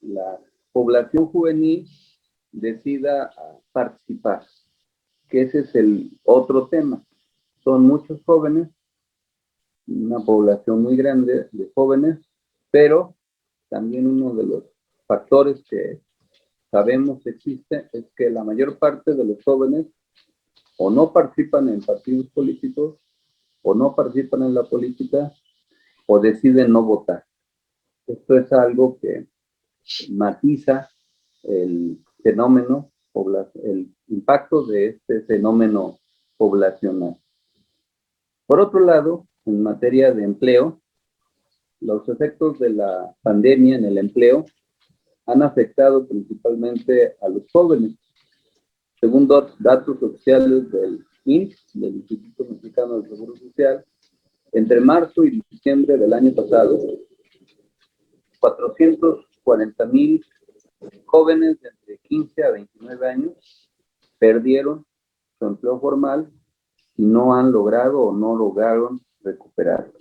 la población juvenil decida participar, que ese es el otro tema. Son muchos jóvenes, una población muy grande de jóvenes, pero también uno de los factores que sabemos existe es que la mayor parte de los jóvenes o no participan en partidos políticos, o no participan en la política, o deciden no votar. Esto es algo que matiza el fenómeno, el impacto de este fenómeno poblacional. Por otro lado, en materia de empleo, los efectos de la pandemia en el empleo han afectado principalmente a los jóvenes. Según datos oficiales del INSS, del Instituto Mexicano del Seguro Social, entre marzo y diciembre del año pasado, 440,000 jóvenes de entre 15 a 29 años perdieron su empleo formal y no han logrado o no lograron recuperarlo.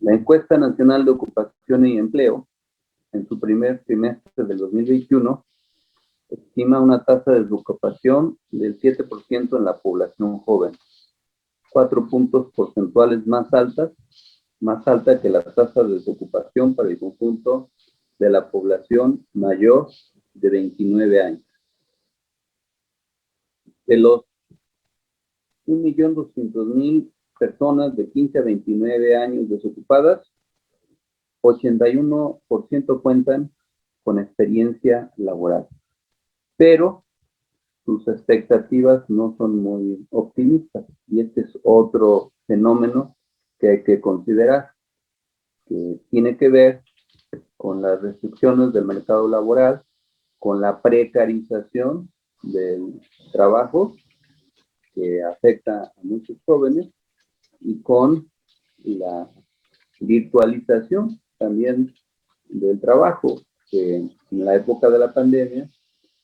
La Encuesta Nacional de Ocupación y Empleo, en su primer trimestre del 2021, estima una tasa de desocupación del 7% en la población joven, 4 puntos porcentuales más alta que la tasa de desocupación para el conjunto de la población mayor de 29 años. De los 1.200.000 personas de 15 a 29 años desocupadas, 81% cuentan con experiencia laboral, pero sus expectativas no son muy optimistas, y este es otro fenómeno que hay que considerar, que tiene que ver con las restricciones del mercado laboral, con la precarización del trabajo que afecta a muchos jóvenes y con la virtualización también del trabajo, que en la época de la pandemia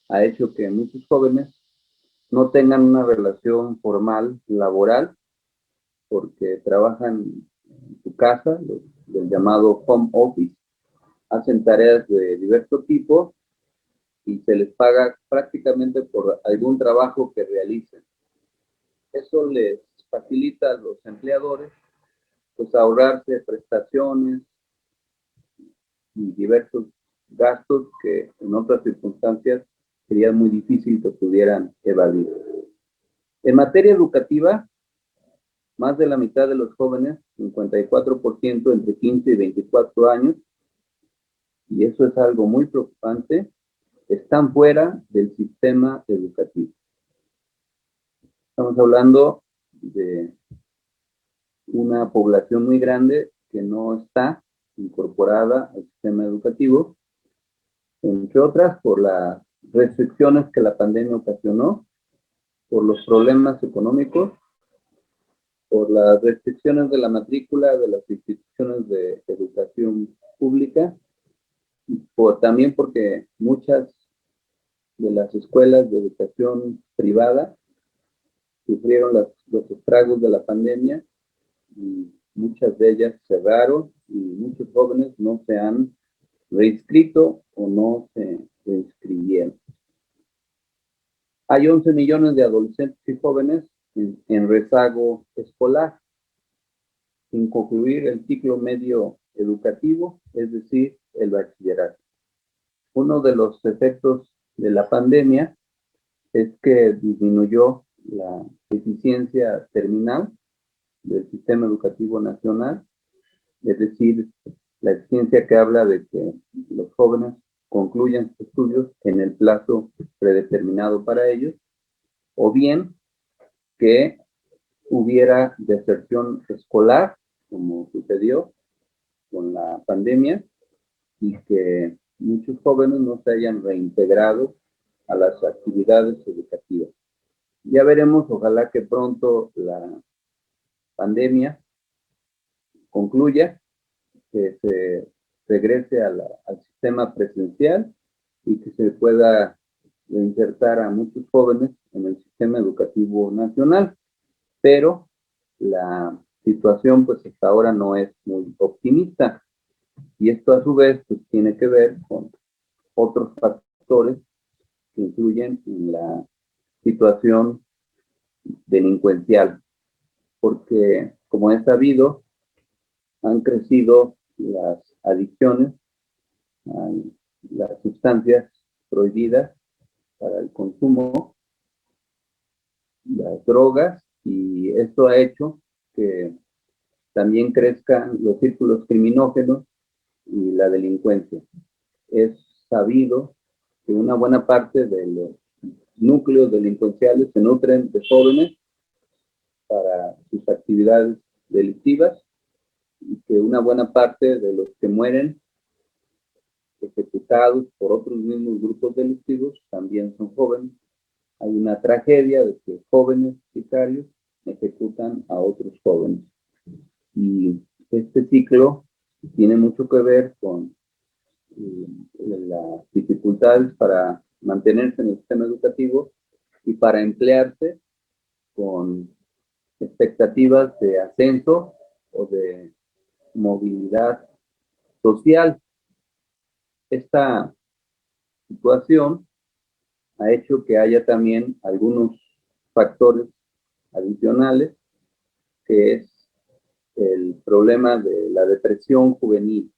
ha hecho que muchos jóvenes no tengan una relación formal laboral porque trabajan en su casa, del llamado home office, hacen tareas de diverso tipo y se les paga prácticamente por algún trabajo que realicen. Eso les facilita a los empleadores pues ahorrarse prestaciones y diversos gastos que en otras circunstancias sería muy difícil que pudieran evadir. En materia educativa, más de la mitad de los jóvenes, 54% entre 15 y 24 años, y eso es algo muy preocupante, están fuera del sistema educativo. Estamos hablando de una población muy grande que no está incorporada al sistema educativo, entre otras por las restricciones que la pandemia ocasionó, por los problemas económicos, por las restricciones de la matrícula de las instituciones de educación pública, y también porque muchas de las escuelas de educación privada sufrieron los estragos de la pandemia y muchas de ellas cerraron y muchos jóvenes no se han reinscrito o no se reinscribieron. Hay 11 millones de adolescentes y jóvenes en rezago escolar, sin concluir el ciclo medio educativo, es decir, el bachillerato. Uno de los efectos de la pandemia es que disminuyó la eficiencia terminal del sistema educativo nacional, es decir, la eficiencia que habla de que los jóvenes concluyan sus estudios en el plazo predeterminado para ellos, o bien que hubiera deserción escolar, como sucedió con la pandemia, y que muchos jóvenes no se hayan reintegrado a las actividades educativas. Ya veremos, ojalá que pronto la pandemia concluya, que se regrese al sistema presencial y que se pueda reinsertar a muchos jóvenes en el sistema educativo nacional, pero la situación pues hasta ahora no es muy optimista. Y esto a su vez pues, tiene que ver con otros factores que influyen en la situación delincuencial, porque como es sabido, han crecido las adicciones a las sustancias prohibidas para el consumo, las drogas, y esto ha hecho que también crezcan los círculos criminógenos y la delincuencia. Es sabido que una buena parte de los núcleos delincuenciales se nutren de jóvenes para sus actividades delictivas y que una buena parte de los que mueren ejecutados por otros mismos grupos delictivos también son jóvenes. Hay una tragedia de que jóvenes sicarios ejecutan a otros jóvenes. Y este ciclo tiene mucho que ver con las dificultades para mantenerse en el sistema educativo y para emplearse con expectativas de ascenso o de movilidad social. Esta situación ha hecho que haya también algunos factores adicionales, que es el problema de la depresión juvenil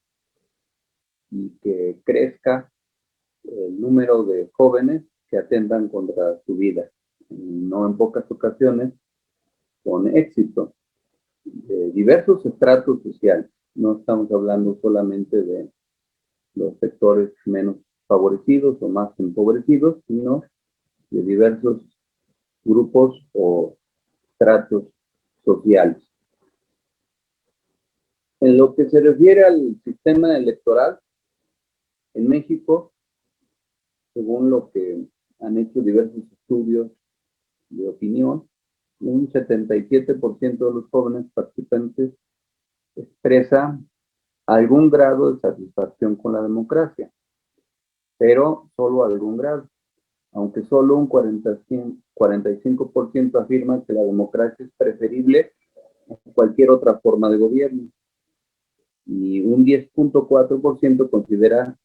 y que crezca el número de jóvenes que atentan contra su vida, no en pocas ocasiones con éxito, de diversos estratos sociales. No estamos hablando solamente de los sectores menos favorecidos o más empobrecidos, sino de diversos grupos o estratos sociales. En lo que se refiere al sistema electoral, en México, según lo que han hecho diversos estudios de opinión, un 77% de los jóvenes participantes expresa algún grado de satisfacción con la democracia, pero solo algún grado, aunque solo un 45% afirma que la democracia es preferible a cualquier otra forma de gobierno, y un 10.4% considera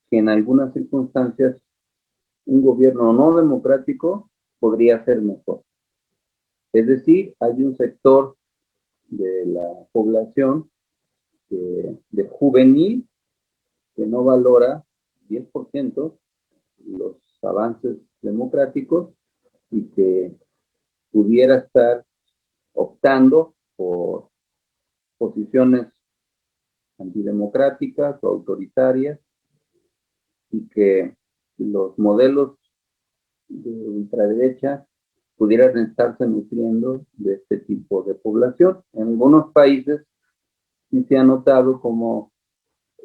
que en algunas circunstancias un gobierno no democrático podría ser mejor. Es decir, hay un sector de la población de juvenil que no valora 10% los avances democráticos y que pudiera estar optando por posiciones antidemocráticas o autoritarias, y que los modelos de ultraderecha pudieran estarse nutriendo de este tipo de población. En algunos países sí se ha notado como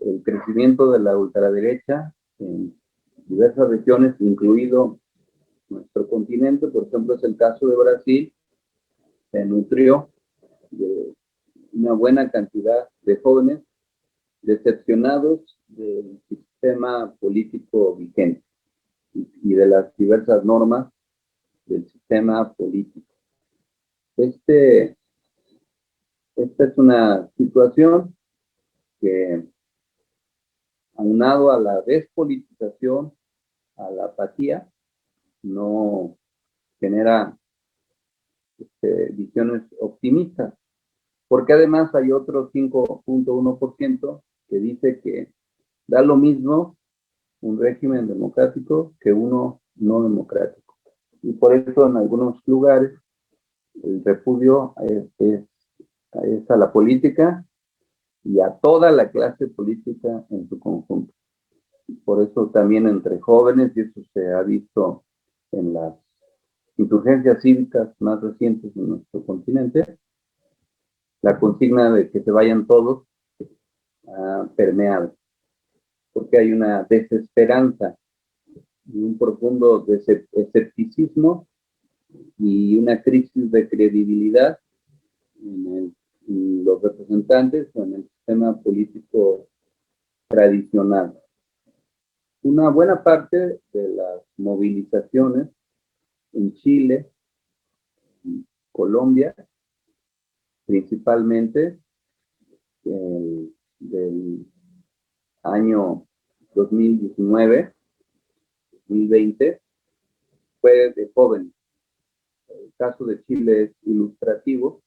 el crecimiento de la ultraderecha en diversas regiones, incluido nuestro continente. Por ejemplo, es el caso de Brasil, se nutrió de una buena cantidad de jóvenes decepcionados del sistema político vigente y de las diversas normas del sistema político. Esta es una situación que, aunado a la despolitización, a la apatía, no genera visiones optimistas, porque además hay otro 5.1% que dice que da lo mismo un régimen democrático que uno no democrático. Y por eso en algunos lugares el repudio es a la política y a toda la clase política en su conjunto. Por eso también entre jóvenes, y eso se ha visto en las insurgencias cívicas más recientes en nuestro continente, la consigna de que se vayan todos ha permeado, porque hay una desesperanza y un profundo escepticismo y una crisis de credibilidad en los representantes o en el sistema político tradicional. Una buena parte de las movilizaciones en Chile, en Colombia, principalmente del año 2019-2020 fue de jóvenes. El caso de Chile es ilustrativo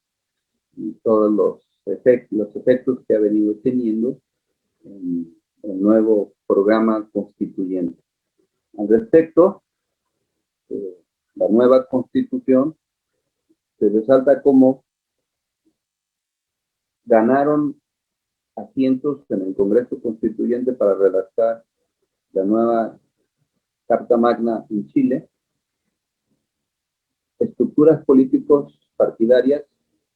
y todos los efectos que ha venido teniendo en el nuevo programa constituyente. Al respecto, la nueva constitución se resalta como ganaron asientos en el Congreso Constituyente para redactar la nueva Carta Magna en Chile, estructuras políticos partidarias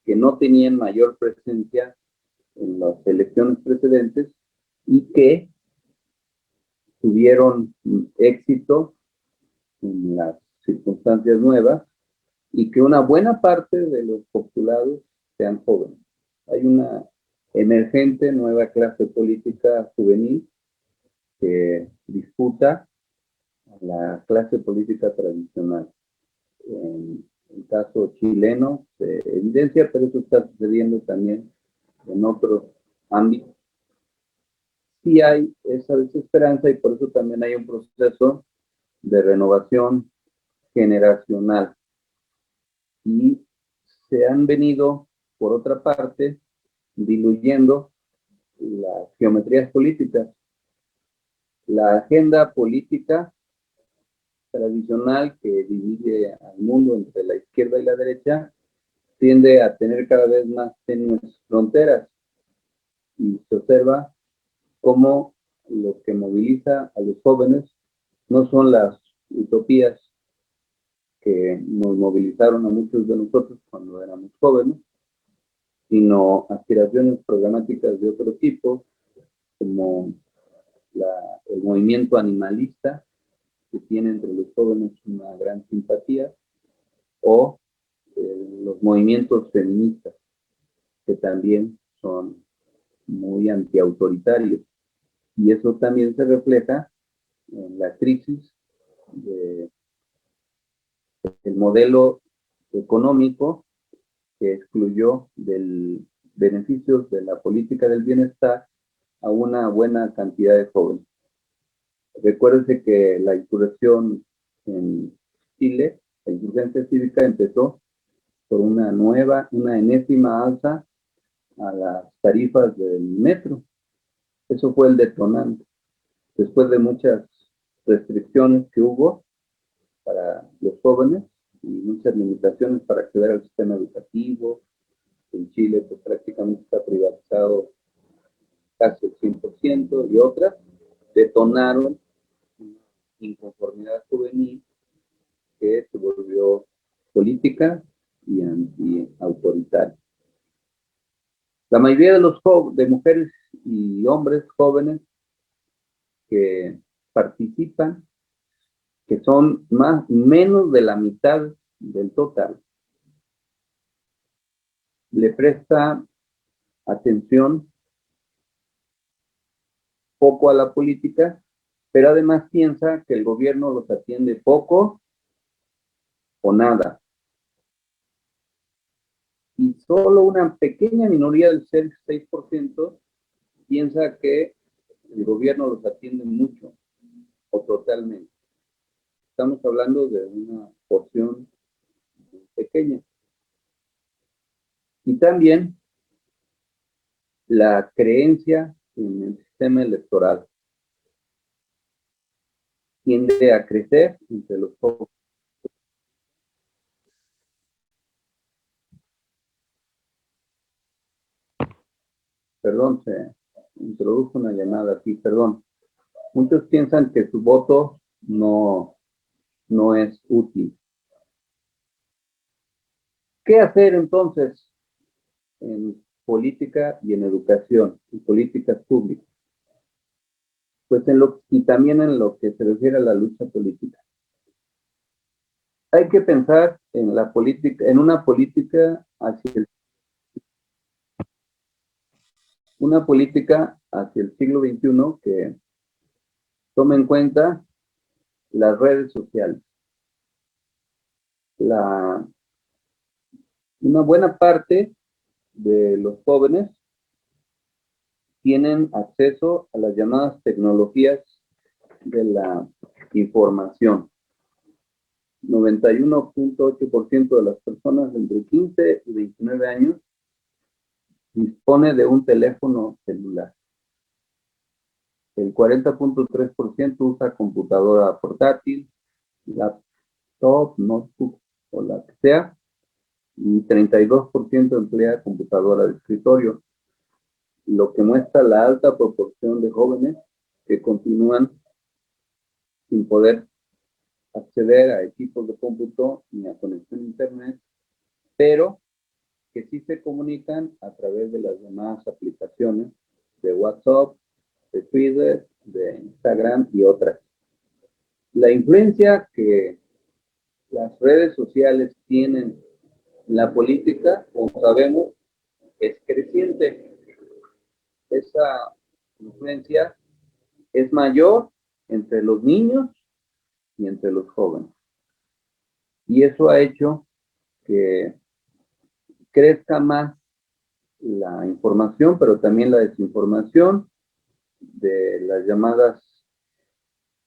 que no tenían mayor presencia en las elecciones precedentes y que tuvieron éxito en las circunstancias nuevas y que una buena parte de los postulados sean jóvenes. Hay una emergente nueva clase política juvenil que disputa a la clase política tradicional. En el caso chileno se evidencia, pero eso está sucediendo también en otros ámbitos. Sí hay esa desesperanza y por eso también hay un proceso de renovación generacional. Y se han venido, por otra parte, diluyendo las geometrías políticas. La agenda política tradicional que divide al mundo entre la izquierda y la derecha tiende a tener cada vez más tenues fronteras y se observa cómo lo que moviliza a los jóvenes no son las utopías que nos movilizaron a muchos de nosotros cuando éramos jóvenes, sino aspiraciones programáticas de otro tipo, como el movimiento animalista, que tiene entre los jóvenes una gran simpatía, o los movimientos feministas, que también son muy antiautoritarios. Y eso también se refleja en la crisis del modelo económico que excluyó del beneficios de la política del bienestar a una buena cantidad de jóvenes. Recuérdense que la insurrección en Chile, la insurgencia cívica empezó por una enésima alza a las tarifas del metro. Eso fue el detonante. Después de muchas restricciones que hubo para los jóvenes y muchas limitaciones para acceder al sistema educativo, en Chile pues prácticamente está privatizado casi el 100% y otras, detonaron una inconformidad juvenil que se volvió política y anti-autoritaria. La mayoría de mujeres y hombres jóvenes que participan, que son menos de la mitad del total, le presta atención poco a la política, pero además piensa que el gobierno los atiende poco o nada. Y solo una pequeña minoría del 6% piensa que el gobierno los atiende mucho o totalmente. Estamos hablando de una porción pequeña. Y también la creencia en el sistema electoral tiende a crecer entre los jóvenes. Perdón, se introdujo una llamada aquí, perdón. Muchos piensan que su voto no es útil. ¿Qué hacer entonces en política y en educación, en políticas públicas? Pues y también en lo que se refiere a la lucha política. Hay que pensar en la política, en una política hacia el siglo XXI que tome en cuenta las redes sociales. Una buena parte de los jóvenes tienen acceso a las llamadas tecnologías de la información. 91.8% de las personas entre 15 y 29 años dispone de un teléfono celular. El 40.3% usa computadora portátil, laptop, notebook o la que sea, y 32% emplea computadora de escritorio, lo que muestra la alta proporción de jóvenes que continúan sin poder acceder a equipos de cómputo ni a conexión a internet, pero que sí se comunican a través de las demás aplicaciones de WhatsApp, de Twitter, de Instagram y otras. La influencia que las redes sociales tienen en la política, como sabemos, es creciente. Esa influencia es mayor entre los niños y entre los jóvenes. Y eso ha hecho que crezca más la información, pero también la desinformación de las llamadas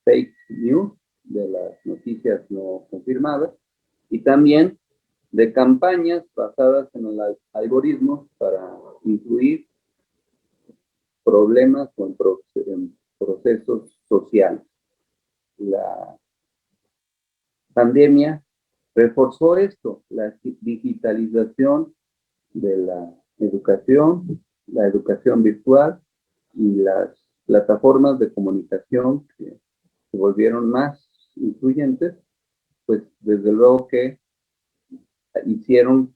fake news, de las noticias no confirmadas, y también de campañas basadas en los algoritmos para influir problemas o en procesos sociales. La pandemia reforzó esto, la digitalización de la educación virtual y las plataformas de comunicación que se volvieron más influyentes, pues desde luego que hicieron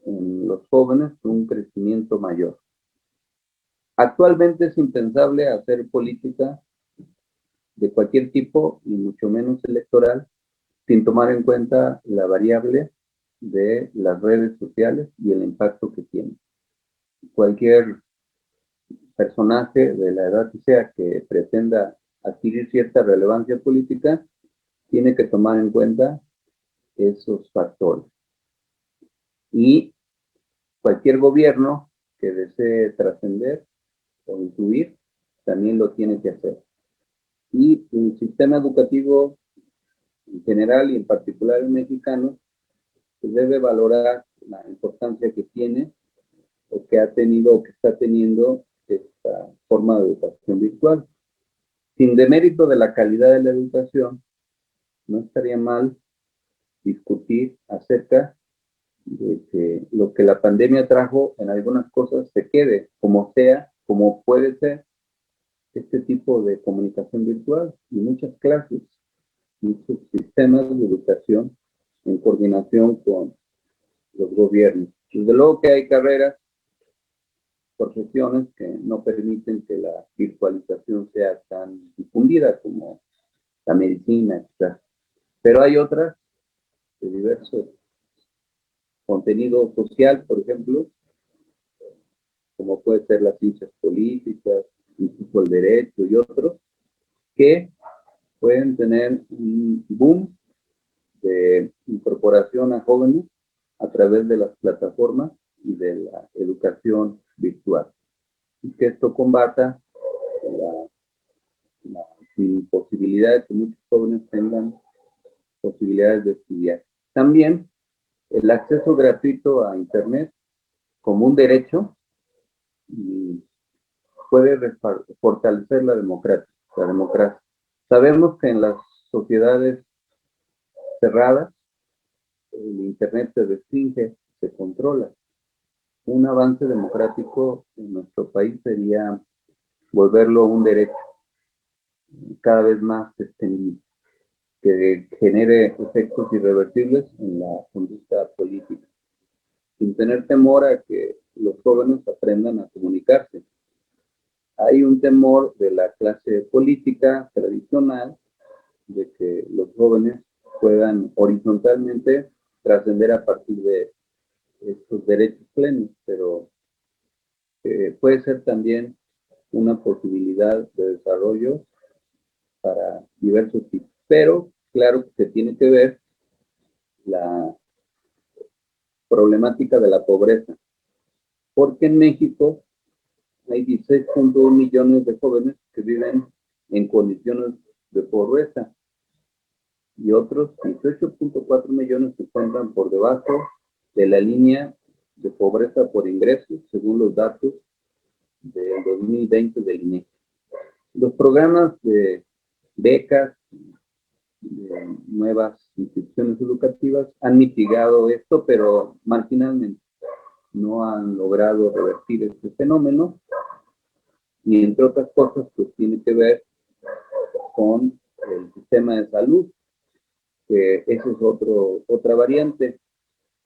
en los jóvenes un crecimiento mayor. Actualmente es impensable hacer política de cualquier tipo, y mucho menos electoral, sin tomar en cuenta la variable de las redes sociales y el impacto que tienen. Cualquier personaje de la edad que sea que pretenda adquirir cierta relevancia política tiene que tomar en cuenta esos factores. Y cualquier gobierno que desee trascender o influir también lo tiene que hacer. Y el sistema educativo en general y en particular el mexicano pues debe valorar la importancia que tiene o que ha tenido o que está teniendo esta forma de educación virtual. Sin demérito de la calidad de la educación, no estaría mal discutir acerca de que lo que la pandemia trajo en algunas cosas se quede, como sea, como puede ser este tipo de comunicación virtual y muchas clases, muchos sistemas de educación en coordinación con los gobiernos. Desde luego que hay carreras, profesiones que no permiten que la virtualización sea tan difundida como la medicina, etc. Pero hay otras de diversos contenido social, por ejemplo, como puede ser las ciencias políticas, incluso el derecho y otros, que pueden tener un boom de incorporación a jóvenes a través de las plataformas y de la educación virtual. Y que esto combata la imposibilidad de que muchos jóvenes tengan posibilidades de estudiar. También el acceso gratuito a Internet como un derecho y puede fortalecer la democracia. Sabemos que en las sociedades cerradas el Internet se restringe, se controla. Un avance democrático en nuestro país sería volverlo un derecho cada vez más extendido, que genere efectos irreversibles en la conducta política, sin tener temor a que los jóvenes aprendan a comunicarse. Hay un temor de la clase política tradicional de que los jóvenes puedan horizontalmente trascender a partir de estos derechos plenos, pero puede ser también una posibilidad de desarrollo para diversos tipos. Pero claro que se tiene que ver la problemática de la pobreza, porque en México hay 16.1 millones de jóvenes que viven en condiciones de pobreza y otros 18.4 millones se encuentran por debajo de la línea de pobreza por ingresos, según los datos del 2020 del INEGI. Los programas de becas, de nuevas instituciones educativas han mitigado esto, pero marginalmente no han logrado revertir este fenómeno y entre otras cosas pues tiene que ver con el sistema de salud, que esa es otra variante.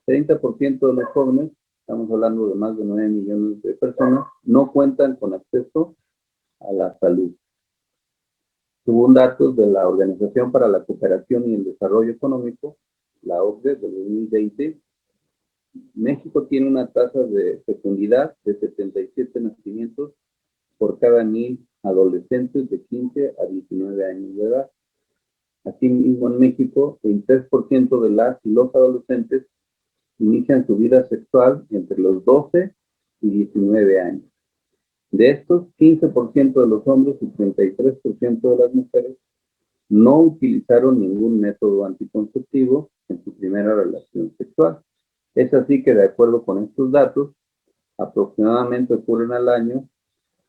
30% de los jóvenes, estamos hablando de más de 9 millones de personas, no cuentan con acceso a la salud. Según datos de la Organización para la Cooperación y el Desarrollo Económico, la OCDE del 2020, México tiene una tasa de fecundidad de 77 nacimientos por cada 1,000 adolescentes de 15 a 19 años de edad. Asimismo, en México, el 3% de las y los adolescentes inician su vida sexual entre los 12 y 19 años. De estos, 15% de los hombres y 33% de las mujeres no utilizaron ningún método anticonceptivo en su primera relación sexual. Es así que, de acuerdo con estos datos, aproximadamente ocurren al año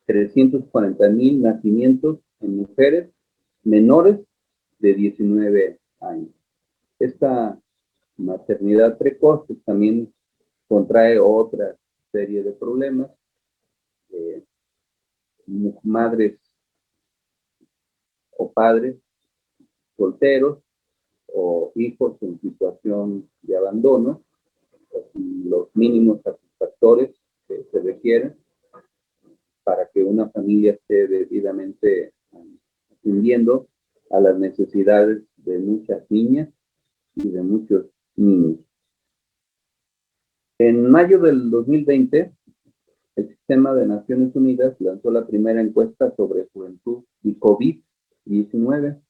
340,000 nacimientos en mujeres menores de 19 años. Esta maternidad precoz pues, también contrae otra serie de problemas. Madres o padres solteros o hijos en situación de abandono, los mínimos satisfactores que se requieren para que una familia esté debidamente atendiendo a las necesidades de muchas niñas y de muchos niños. En mayo del 2020, el Sistema de Naciones Unidas lanzó la primera encuesta sobre juventud y COVID-19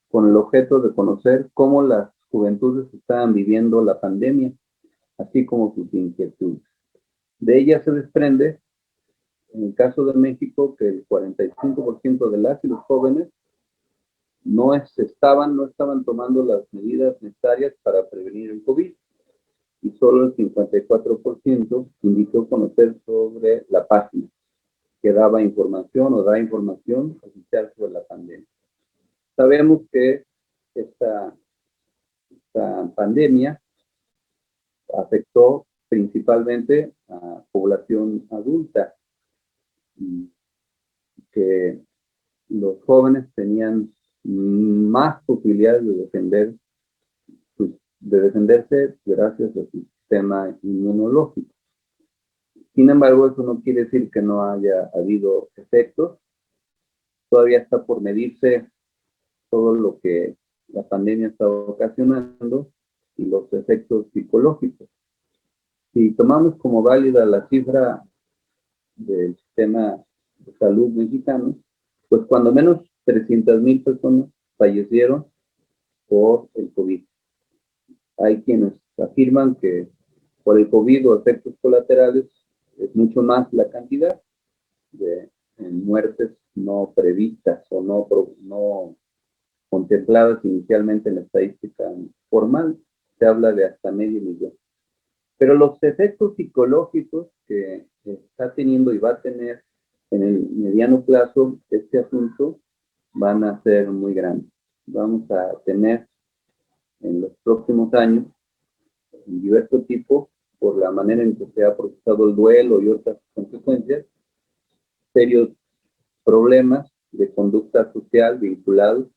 con el objeto de conocer cómo las juventudes estaban viviendo la pandemia, así como sus inquietudes. De ella se desprende, en el caso de México, que el 45% de las y los jóvenes no estaban tomando las medidas necesarias para prevenir el COVID y solo el 54% indicó conocer sobre la página que daba información o da información oficial sobre la pandemia. Sabemos que esta pandemia afectó principalmente a población adulta, que los jóvenes tenían más posibilidades de defenderse gracias a su sistema inmunológico. Sin embargo, eso no quiere decir que no haya habido efectos. Todavía está por medirse todo lo que la pandemia está ocasionando y los efectos psicológicos. Si tomamos como válida la cifra del sistema de salud mexicano, pues cuando menos 300,000 personas fallecieron por el COVID. Hay quienes afirman que por el COVID o efectos colaterales es mucho más la cantidad de muertes no previstas o no contempladas inicialmente en la estadística formal. Se habla de hasta 500,000. Pero los efectos psicológicos que está teniendo y va a tener en el mediano plazo este asunto van a ser muy grandes. Vamos a tener en los próximos años en diverso tipo, por la manera en que se ha procesado el duelo y otras consecuencias, serios problemas de conducta social vinculados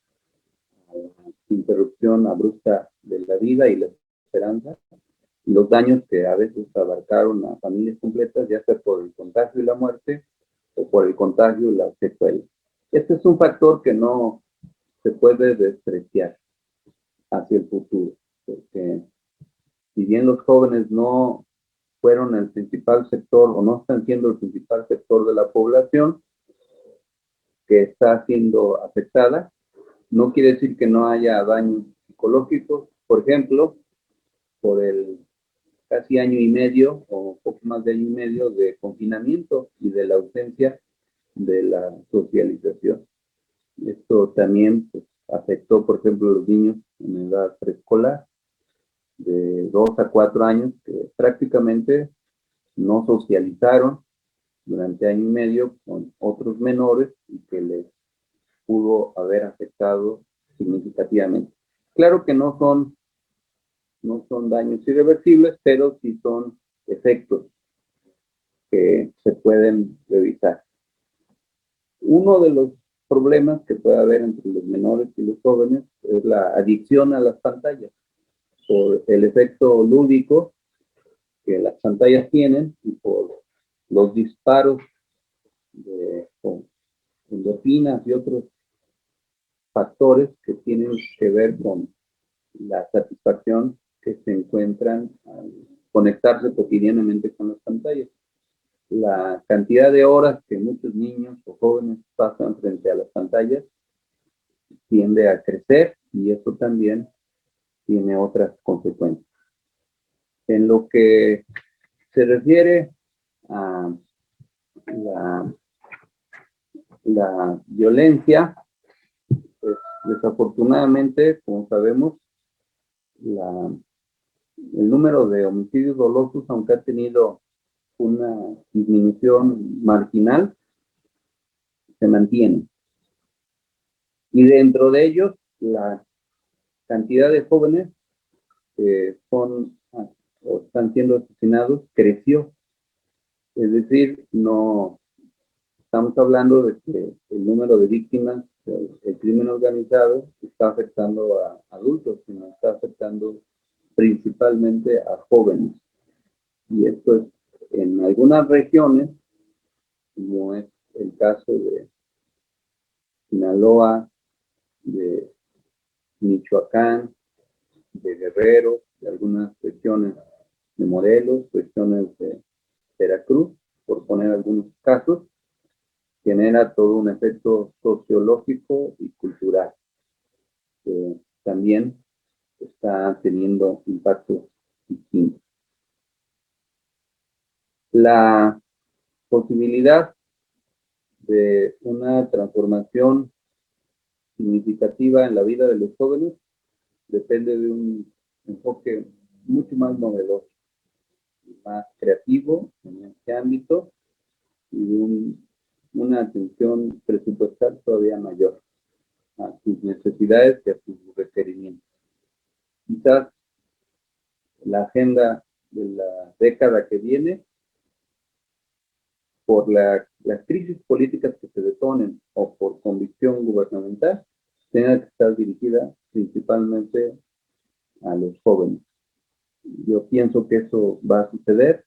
a la interrupción abrupta de la vida y la esperanza, y los daños que a veces abarcaron a familias completas, ya sea por el contagio y la muerte, o por el contagio y la secuela. Este es un factor que no se puede despreciar hacia el futuro, porque si bien los jóvenes no fueron el principal sector o no están siendo el principal sector de la población que está siendo afectada, no quiere decir que no haya daños psicológicos, por ejemplo, por el casi año y medio o poco más de año y medio de confinamiento y de la ausencia de la socialización. Esto también pues, afectó, por ejemplo, a los niños en edad preescolar, de 2 a 4 años, que prácticamente no socializaron durante año y medio con otros menores y que les pudo haber afectado significativamente. Claro que no son daños irreversibles, pero sí son efectos que se pueden revisar. Uno de los problemas que puede haber entre los menores y los jóvenes es la adicción a las pantallas, por el efecto lúdico que las pantallas tienen y por los disparos de endorfinas y otros factores que tienen que ver con la satisfacción que se encuentran al conectarse cotidianamente con las pantallas. La cantidad de horas que muchos niños o jóvenes pasan frente a las pantallas tiende a crecer y eso también tiene otras consecuencias. En lo que se refiere a la violencia, pues, desafortunadamente, como sabemos, el número de homicidios dolosos, aunque ha tenido una disminución marginal, se mantiene. Y dentro de ellos, la cantidad de jóvenes que son o están siendo asesinados creció. Es decir, no estamos hablando de que el número de víctimas del crimen organizado está afectando a adultos, sino está afectando principalmente a jóvenes. Y esto es en algunas regiones, como es el caso de Sinaloa, de Michoacán, de Guerrero, de algunas regiones de Morelos, regiones de Veracruz, por poner algunos casos, genera todo un efecto sociológico y cultural que también está teniendo impactos distintos. La posibilidad de una transformación significativa en la vida de los jóvenes depende de un enfoque mucho más novedoso, más creativo en este ámbito y de una atención presupuestal todavía mayor a sus necesidades y a sus requerimientos. Quizás la agenda de la década que viene, por las crisis políticas que se detonen o por convicción gubernamental, tenga que estar dirigida principalmente a los jóvenes. Yo pienso que eso va a suceder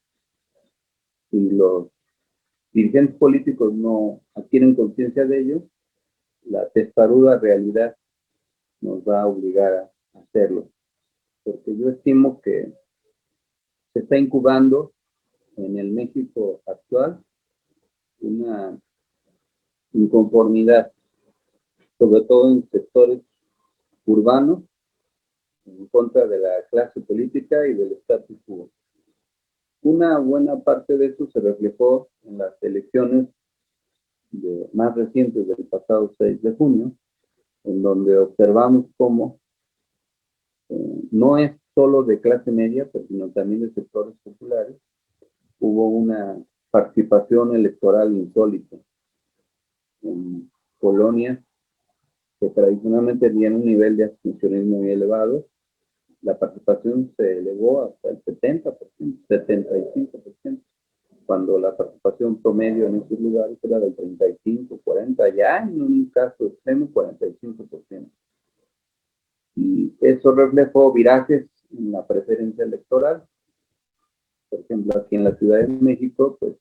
si los dirigentes políticos no adquieren conciencia de ello. La testaruda realidad nos va a obligar a hacerlo, porque yo estimo que se está incubando en el México actual una inconformidad, sobre todo en sectores urbanos, en contra de la clase política y del status quo. Una buena parte de eso se reflejó en las elecciones más recientes del pasado 6 de junio, en donde observamos cómo no es solo de clase media, sino también de sectores populares, hubo una participación electoral insólita en colonias que tradicionalmente tenían un nivel de abstencionismo muy elevado. La participación se elevó hasta el 70%, 75%, cuando la participación promedio en estos lugares era del 35, 40, ya en un caso extremo 45%. Y eso reflejó virajes en la preferencia electoral. Por ejemplo, aquí en la Ciudad de México, pues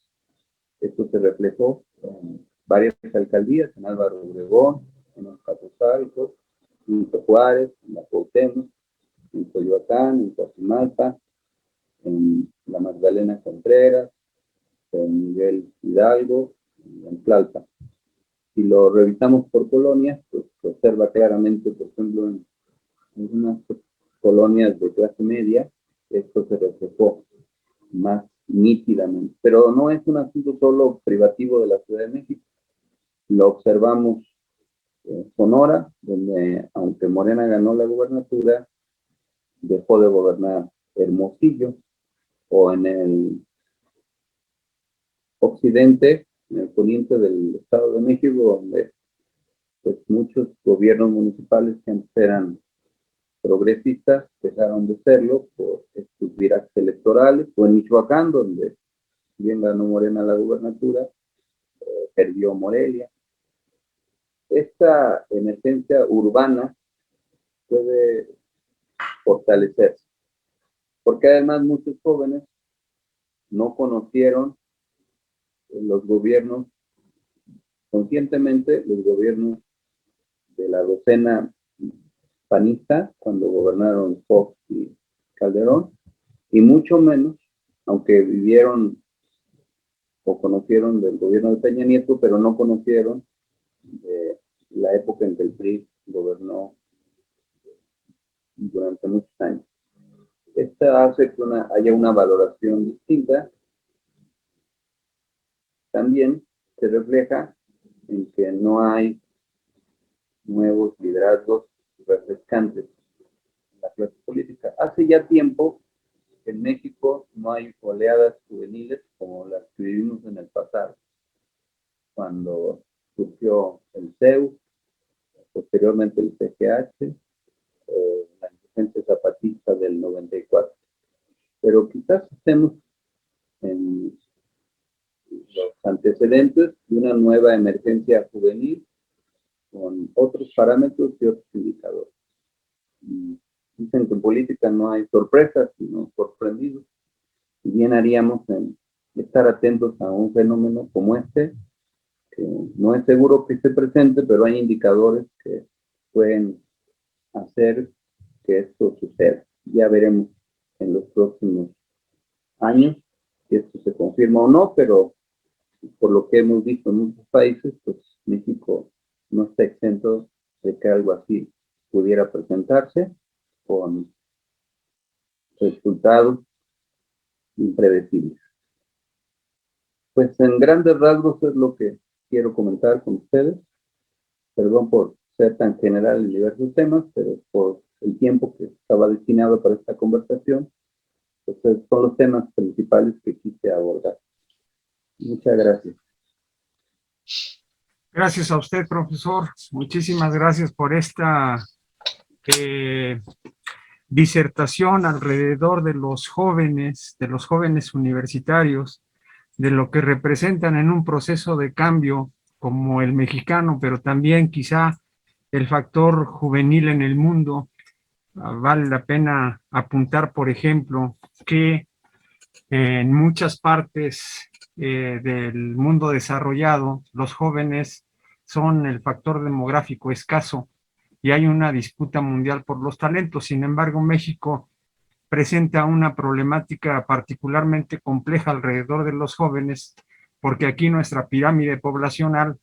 esto se reflejó en varias alcaldías, en Álvaro Obregón, en Azcapotzalco, en Juárez, en la Cuauhtémoc, en Coyoacán, en Coajimalpa, en la Magdalena Contreras, en Miguel Hidalgo, en Tlalpan. Si lo revisamos por colonias, pues se observa claramente, por ejemplo, en unas colonias de clase media, esto se reflejó. más nítidamente. Pero no es un asunto solo privativo de la Ciudad de México. Lo observamos en Sonora, donde aunque Morena ganó la gubernatura, dejó de gobernar Hermosillo, o en el occidente, en el poniente del Estado de México, donde pues muchos gobiernos municipales que antes eran progresistas dejaron de serlo por estos virajes electorales, o en Michoacán, donde bien ganó Morena la gubernatura, perdió Morelia. Esta emergencia urbana puede fortalecerse, porque además muchos jóvenes no conocieron los gobiernos, conscientemente los gobiernos de la docena panista, cuando gobernaron Fox y Calderón, y mucho menos, aunque vivieron o conocieron del gobierno de Peña Nieto, pero no conocieron la época en que el PRI gobernó durante muchos años. Esto hace que haya una valoración distinta. También se refleja en que no hay nuevos liderazgos refrescantes en la clase política. Hace ya tiempo que en México no hay oleadas juveniles como las que vivimos en el pasado, cuando surgió el CEU, posteriormente el CGH, la insurgencia zapatista del 94. Pero quizás estemos en los antecedentes de una nueva emergencia juvenil con otros parámetros y otros indicadores. Y dicen que en política no hay sorpresas, sino sorprendidos. Y bien haríamos en estar atentos a un fenómeno como este, que no es seguro que esté presente, pero hay indicadores que pueden hacer que esto suceda. Ya veremos en los próximos años si esto se confirma o no, pero por lo que hemos visto en muchos países, pues México no está exento de que algo así pudiera presentarse con resultados impredecibles. Pues en grandes rasgos es lo que quiero comentar con ustedes. Perdón por ser tan general en diversos temas, pero por el tiempo que estaba destinado para esta conversación, pues son los temas principales que quise abordar. Muchas gracias. Gracias a usted, profesor. Muchísimas gracias por esta disertación alrededor de los jóvenes universitarios, de lo que representan en un proceso de cambio como el mexicano, pero también quizá el factor juvenil en el mundo. Vale la pena apuntar, por ejemplo, que en muchas partes del mundo desarrollado, los jóvenes son el factor demográfico escaso y hay una disputa mundial por los talentos. Sin embargo, México presenta una problemática particularmente compleja alrededor de los jóvenes, porque aquí nuestra pirámide poblacional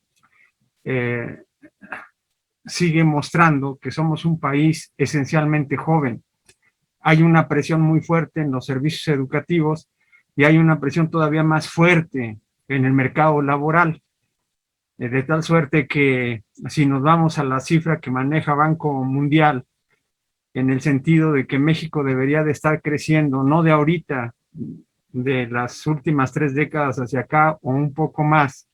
sigue mostrando que somos un país esencialmente joven. Hay una presión muy fuerte en los servicios educativos y hay una presión todavía más fuerte en el mercado laboral, de tal suerte que si nos vamos a la cifra que maneja Banco Mundial, en el sentido de que México debería de estar creciendo, no de ahorita, de las últimas 3 décadas hacia acá o un poco más,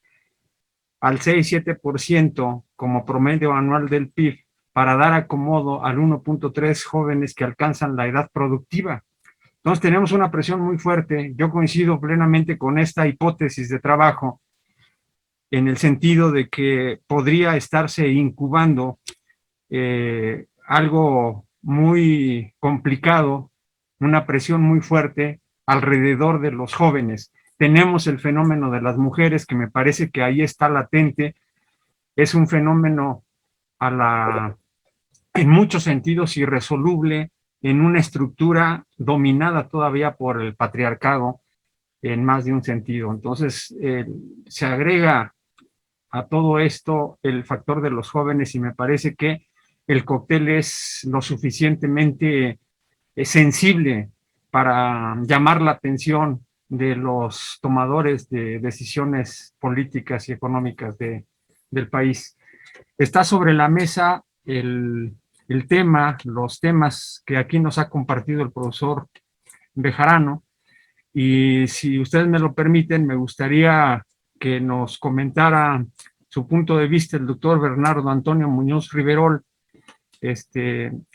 al 6-7% como promedio anual del PIB, para dar acomodo al 1.3 jóvenes que alcanzan la edad productiva. Entonces tenemos una presión muy fuerte. Yo coincido plenamente con esta hipótesis de trabajo en el sentido de que podría estarse incubando algo muy complicado, una presión muy fuerte alrededor de los jóvenes. Tenemos el fenómeno de las mujeres, que me parece que ahí está latente. Es un fenómeno en muchos sentidos irresoluble, en una estructura dominada todavía por el patriarcado en más de un sentido. Entonces, se agrega a todo esto el factor de los jóvenes y me parece que el cóctel es lo suficientemente sensible para llamar la atención de los tomadores de decisiones políticas y económicas del país. Está sobre la mesa el tema, los temas que aquí nos ha compartido el profesor Bejarano, y si ustedes me lo permiten, me gustaría que nos comentara su punto de vista el doctor Bernardo Antonio Muñoz Riverol,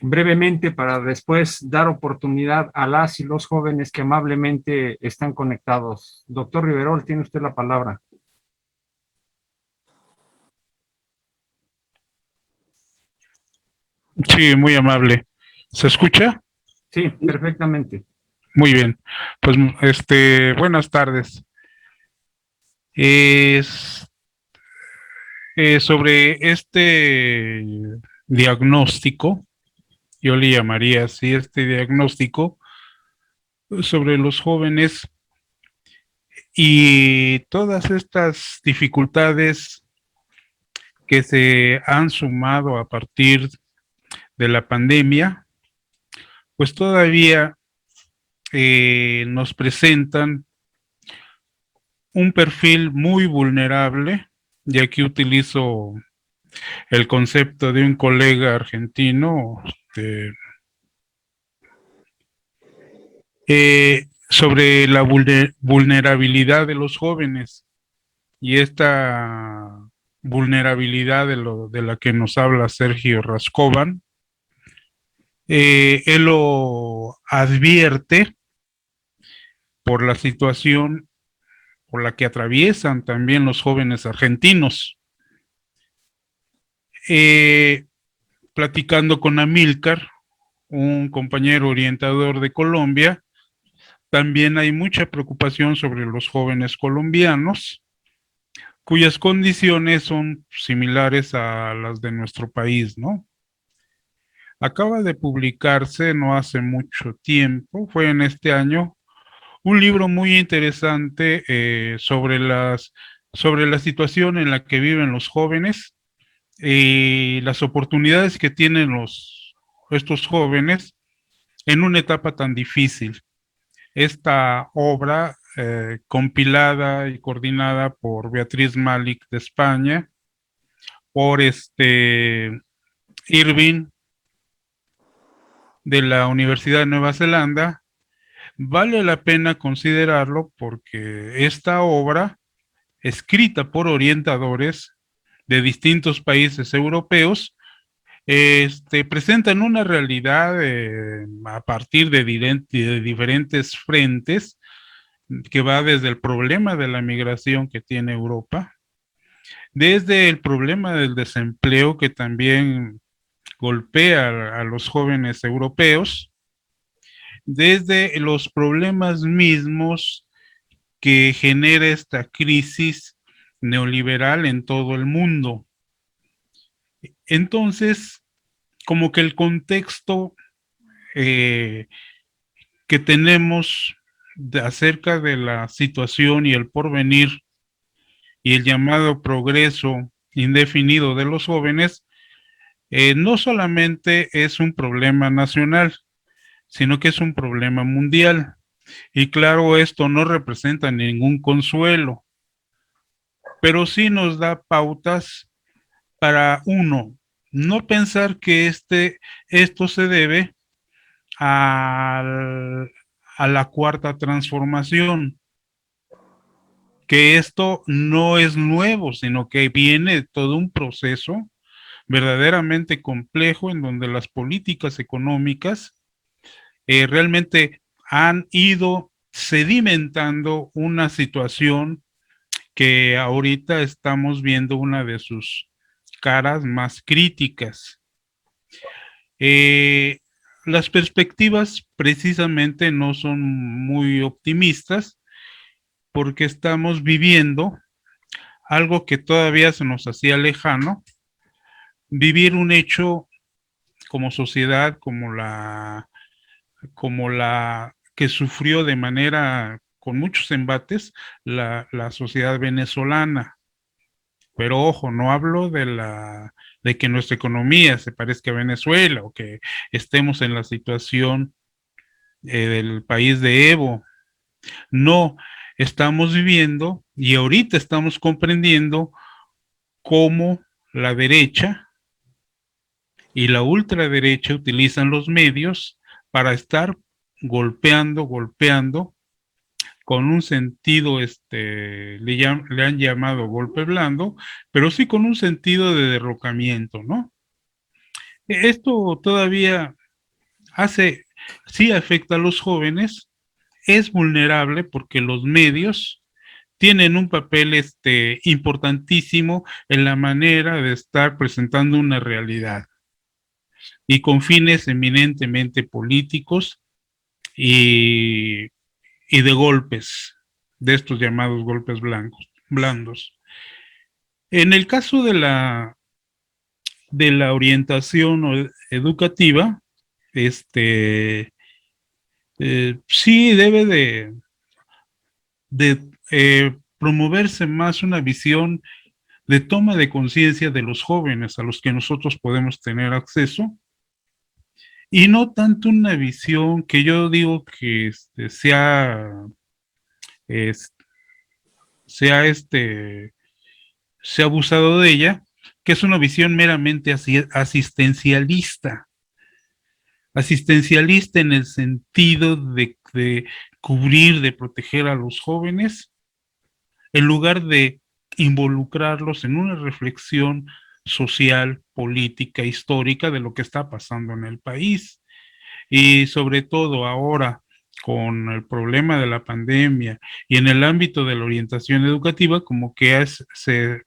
brevemente, para después dar oportunidad a las y los jóvenes que amablemente están conectados. Doctor Riverol, tiene usted la palabra. Sí, muy amable. ¿Se escucha? Sí, perfectamente. Muy bien. Pues, buenas tardes. Es, sobre este diagnóstico, yo le llamaría así, este diagnóstico sobre los jóvenes y todas estas dificultades que se han sumado a partir de la pandemia, pues todavía nos presentan un perfil muy vulnerable, y aquí utilizo el concepto de un colega argentino, sobre la vulnerabilidad de los jóvenes, y esta vulnerabilidad de la que nos habla Sergio Rascovan, él lo advierte por la situación por la que atraviesan también los jóvenes argentinos. Platicando con Amílcar, un compañero orientador de Colombia, también hay mucha preocupación sobre los jóvenes colombianos, cuyas condiciones son similares a las de nuestro país, ¿no? Acaba de publicarse no hace mucho tiempo, fue en este año, un libro muy interesante sobre la situación en la que viven los jóvenes y las oportunidades que tienen estos jóvenes en una etapa tan difícil. Esta obra, compilada y coordinada por Beatriz Malik de España, por Irving de la Universidad de Nueva Zelanda, vale la pena considerarlo porque esta obra, escrita por orientadores de distintos países europeos, presentan una realidad a partir de diferentes frentes, que va desde el problema de la migración que tiene Europa, desde el problema del desempleo que también golpea a los jóvenes europeos, desde los problemas mismos que genera esta crisis neoliberal en todo el mundo. Entonces, como que el contexto que tenemos acerca de la situación y el porvenir y el llamado progreso indefinido de los jóvenes, no solamente es un problema nacional, sino que es un problema mundial. Y claro, esto no representa ningún consuelo, pero sí nos da pautas para uno, no pensar que esto se debe al, a la cuarta transformación, que esto no es nuevo, sino que viene todo un proceso verdaderamente complejo en donde las políticas económicas realmente han ido sedimentando una situación que ahorita estamos viendo una de sus caras más críticas. Las perspectivas precisamente no son muy optimistas porque estamos viviendo algo que todavía se nos hacía lejano, vivir un hecho como sociedad, como la que sufrió de manera con muchos embates la sociedad venezolana. Pero ojo, no hablo de que nuestra economía se parezca a Venezuela o que estemos en la situación del país de Evo, No, estamos viviendo y ahorita estamos comprendiendo cómo la derecha y la ultraderecha utilizan los medios para estar golpeando con un sentido, le han llamado golpe blando, pero sí con un sentido de derrocamiento, ¿no? Esto todavía sí afecta a los jóvenes, es vulnerable porque los medios tienen un papel importantísimo en la manera de estar presentando una realidad y con fines eminentemente políticos y, y de golpes, de estos llamados golpes blandos. En el caso de la orientación educativa, sí debe de promoverse más una visión de toma de conciencia de los jóvenes a los que nosotros podemos tener acceso, y no tanto una visión que yo digo que es- se ha abusado de ella, que es una visión meramente asistencialista en el sentido de cubrir, de proteger a los jóvenes, en lugar de involucrarlos en una reflexión social, política, histórica de lo que está pasando en el país. Y sobre todo ahora, con el problema de la pandemia y en el ámbito de la orientación educativa, como que se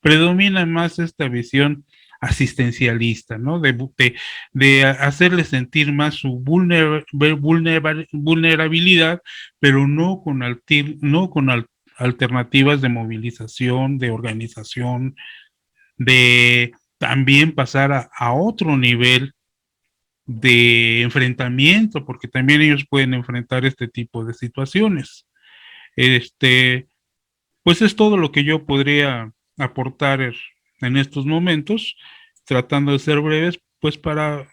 predomina más esta visión asistencialista, ¿no? De hacerle sentir más su vulnerabilidad, pero no con alternativas de movilización, de organización, de también pasar a otro nivel de enfrentamiento, porque también ellos pueden enfrentar este tipo de situaciones. Pues es todo lo que yo podría aportar en estos momentos, tratando de ser breves, pues para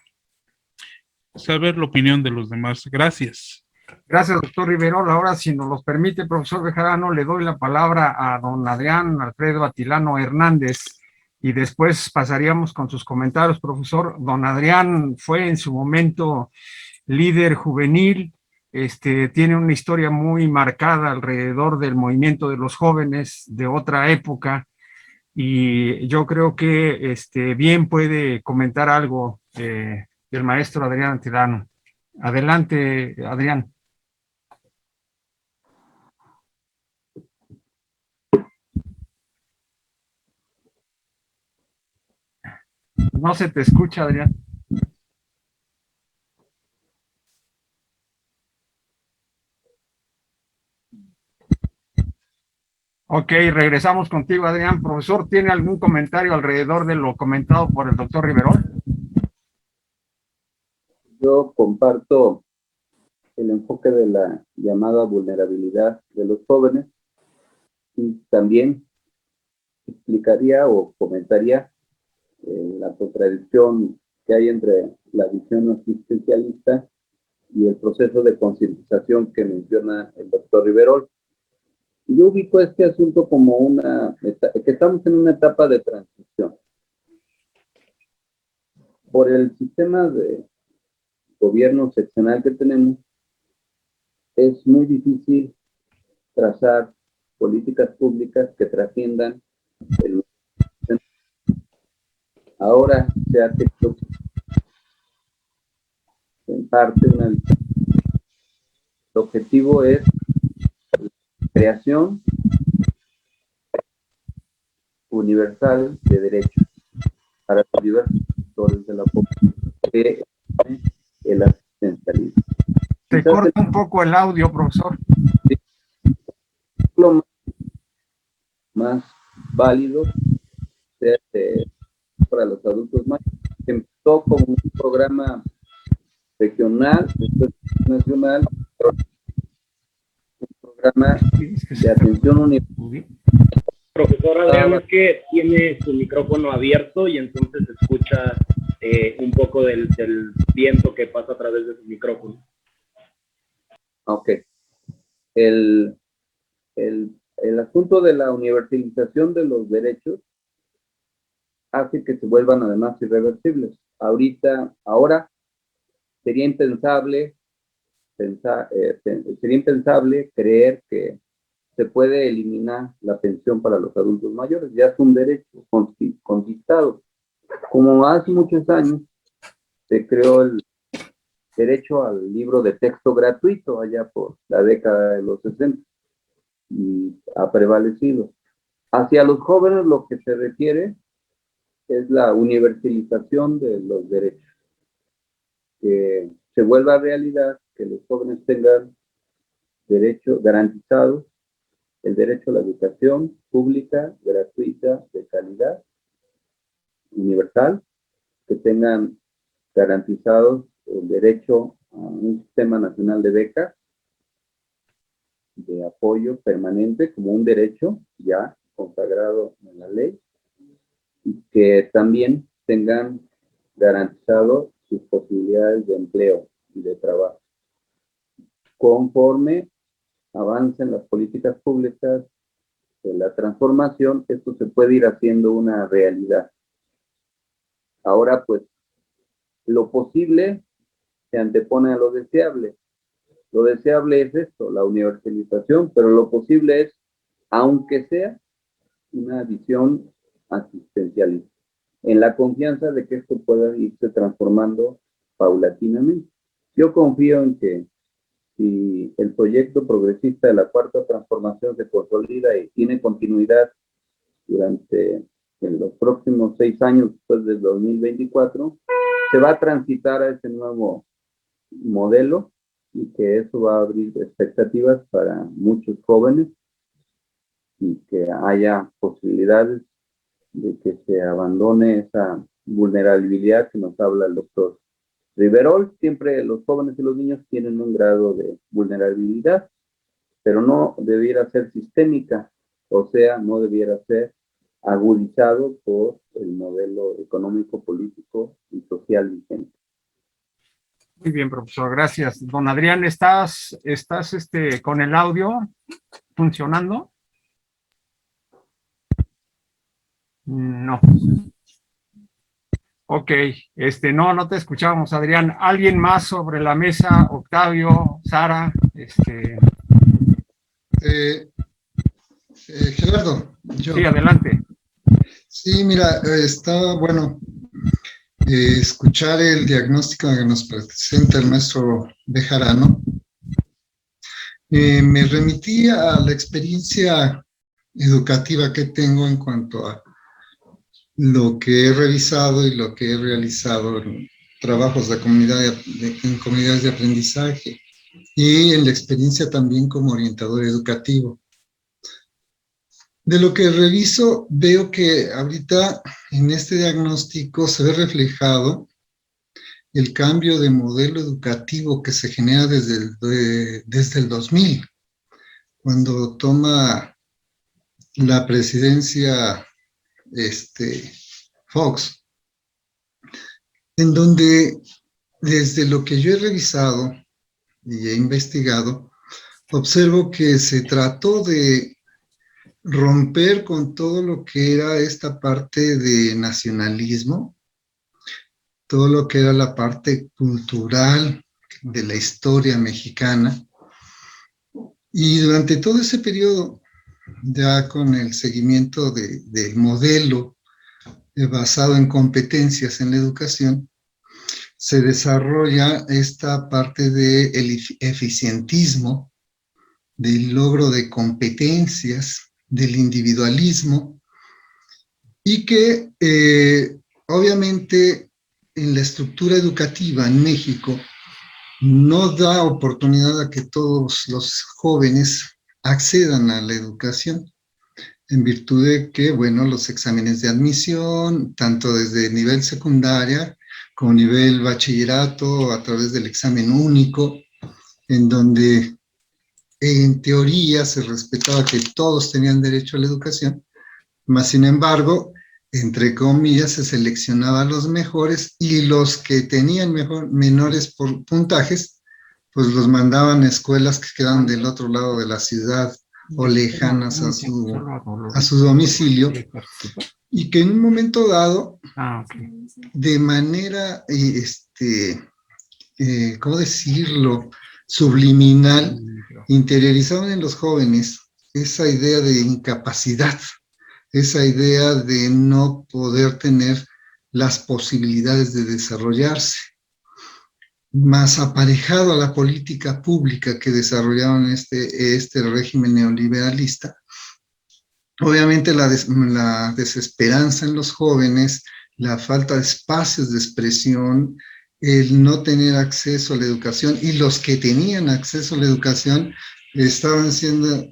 saber la opinión de los demás. Gracias. Gracias, doctor Riverol. Ahora, si nos los permite, profesor Bejarano, le doy la palabra a don Adrián Alfredo Atilano Hernández y después pasaríamos con sus comentarios, profesor. Don Adrián fue en su momento líder juvenil, tiene una historia muy marcada alrededor del movimiento de los jóvenes de otra época y yo creo que bien puede comentar algo del maestro Adrián Atilano. Adelante, Adrián. No se te escucha, Adrián. Ok, regresamos contigo, Adrián. Profesor, ¿tiene algún comentario alrededor de lo comentado por el doctor Riverol? Yo comparto el enfoque de la llamada vulnerabilidad de los jóvenes y también explicaría o comentaría la contradicción que hay entre la visión asistencialista y el proceso de concientización que menciona el doctor Riverol. Y yo ubico este asunto como que estamos en una etapa de transición. Por el sistema de gobierno seccional que tenemos, es muy difícil trazar políticas públicas que trasciendan el... Ahora se ha hecho en parte una... El objetivo es la creación universal de derechos para los diversos sectores de la población, que el asistencialismo. Te corta un poco el audio, profesor. Lo más válido sea para los adultos mayores. Empezó como un programa regional, después nacional, un programa de atención universal. Profesor Adrián, es que tiene su micrófono abierto y entonces se escucha un poco del viento que pasa a través de su micrófono. Ok. el asunto de la universalización de los derechos hace que se vuelvan además irreversibles. Ahora sería impensable creer que se puede eliminar la pensión para los adultos mayores. Ya es un derecho conquistado. Como hace muchos años se creó el derecho al libro de texto gratuito allá por la década de los 60 y ha prevalecido. Hacia los jóvenes lo que se requiere es la universalización de los derechos, que se vuelva realidad, que los jóvenes tengan derechos garantizados, el derecho a la educación pública, gratuita, de calidad, universal, que tengan garantizados el derecho a un sistema nacional de becas, de apoyo permanente como un derecho ya consagrado en la ley, y que también tengan garantizado sus posibilidades de empleo y de trabajo. Conforme avancen las políticas públicas de la transformación, esto se puede ir haciendo una realidad. Ahora, pues, lo posible se antepone a lo deseable. Lo deseable es esto, la universalización, pero lo posible es, aunque sea, una visión asistencialista, en la confianza de que esto pueda irse transformando paulatinamente. Yo confío en que si el proyecto progresista de la Cuarta Transformación se consolida y tiene continuidad durante los próximos 6 años después del 2024, se va a transitar a ese nuevo modelo y que eso va a abrir expectativas para muchos jóvenes y que haya posibilidades de que se abandone esa vulnerabilidad que nos habla el doctor Riverol. Siempre los jóvenes y los niños tienen un grado de vulnerabilidad, pero no debiera ser sistémica, o sea, no debiera ser agudizado por el modelo económico, político y social vigente. Muy bien, profesor, gracias. Don Adrián, ¿estás con el audio funcionando? No. Ok, no te escuchábamos, Adrián. ¿Alguien más sobre la mesa? Octavio, Sara, Gerardo, yo. Sí, adelante. Sí, mira, está bueno escuchar el diagnóstico que nos presenta el maestro Bejarano. Me remití a la experiencia educativa que tengo en cuanto a lo que he revisado y lo que he realizado en trabajos de comunidad, en comunidades de aprendizaje y en la experiencia también como orientador educativo. De lo que reviso, veo que ahorita en este diagnóstico se ve reflejado el cambio de modelo educativo que se genera desde el 2000, cuando toma la presidencia Fox, en donde desde lo que yo he revisado y he investigado, observo que se trató de romper con todo lo que era esta parte de nacionalismo, todo lo que era la parte cultural de la historia mexicana. Y durante todo ese periodo, ya con el seguimiento del modelo basado en competencias en la educación, se desarrolla esta parte del eficientismo, del logro de competencias, del individualismo, y que obviamente en la estructura educativa en México no da oportunidad a que todos los jóvenes accedan a la educación, en virtud de que, bueno, los exámenes de admisión, tanto desde nivel secundaria como nivel bachillerato, a través del examen único, en donde en teoría se respetaba que todos tenían derecho a la educación, mas sin embargo, entre comillas, se seleccionaba a los mejores y los que tenían menores puntajes pues los mandaban a escuelas que quedaban del otro lado de la ciudad o lejanas a su domicilio, y que en un momento dado, de manera, ¿cómo decirlo?, subliminal, interiorizaban en los jóvenes esa idea de incapacidad, esa idea de no poder tener las posibilidades de desarrollarse, más aparejado a la política pública que desarrollaban este régimen neoliberalista. Obviamente la desesperanza en los jóvenes, la falta de espacios de expresión, el no tener acceso a la educación, y los que tenían acceso a la educación estaban siendo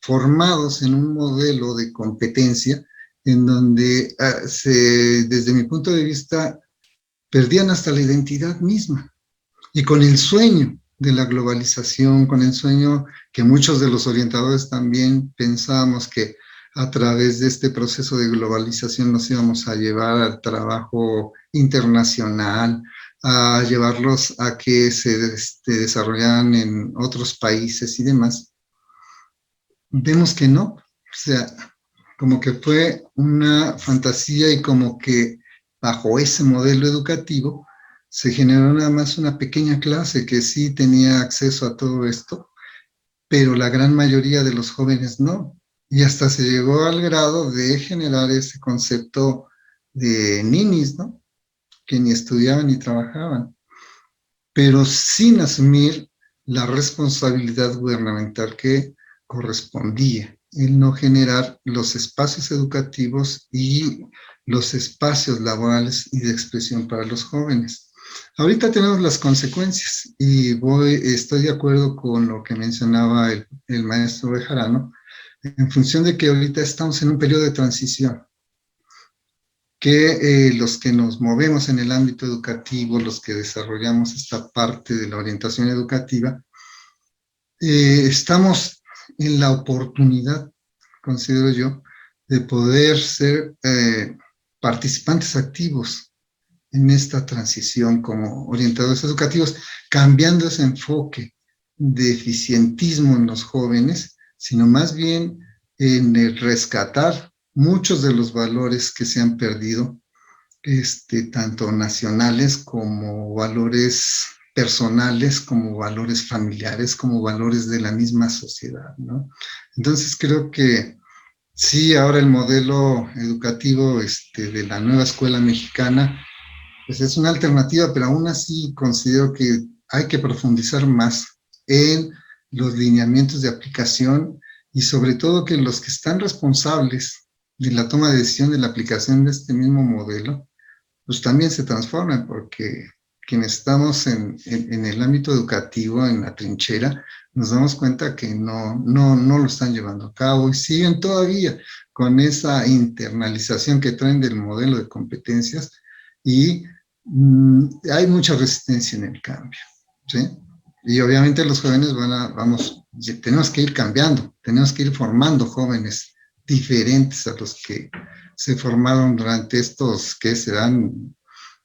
formados en un modelo de competencia en donde desde mi punto de vista perdían hasta la identidad misma, y con el sueño de la globalización, con el sueño que muchos de los orientadores también pensábamos que a través de este proceso de globalización nos íbamos a llevar al trabajo internacional, a llevarlos a que se desarrollaran en otros países y demás. Vemos que no, o sea, como que fue una fantasía, y como que bajo ese modelo educativo se generó nada más una pequeña clase que sí tenía acceso a todo esto, pero la gran mayoría de los jóvenes no. Y hasta se llegó al grado de generar ese concepto de ninis, ¿no?, que ni estudiaban ni trabajaban, pero sin asumir la responsabilidad gubernamental que correspondía, el no generar los espacios educativos y los espacios laborales y de expresión para los jóvenes. Ahorita tenemos las consecuencias, y estoy de acuerdo con lo que mencionaba el maestro Bejarano, en función de que ahorita estamos en un periodo de transición, que los que nos movemos en el ámbito educativo, los que desarrollamos esta parte de la orientación educativa, estamos en la oportunidad, considero yo, de poder ser participantes activos en esta transición como orientadores educativos, cambiando ese enfoque de eficientismo en los jóvenes, sino más bien en el rescatar muchos de los valores que se han perdido, tanto nacionales como valores personales, como valores familiares, como valores de la misma sociedad, ¿no? Entonces creo que sí, ahora el modelo educativo de la nueva escuela mexicana, pues es una alternativa, pero aún así considero que hay que profundizar más en los lineamientos de aplicación, y sobre todo que los que están responsables de la toma de decisión de la aplicación de este mismo modelo, pues también se transformen, porque quienes estamos en el ámbito educativo, en la trinchera, nos damos cuenta que no lo están llevando a cabo, y siguen todavía con esa internalización que traen del modelo de competencias, y hay mucha resistencia en el cambio, ¿sí? Y obviamente los jóvenes tenemos que ir cambiando, tenemos que ir formando jóvenes diferentes a los que se formaron durante estos, que serán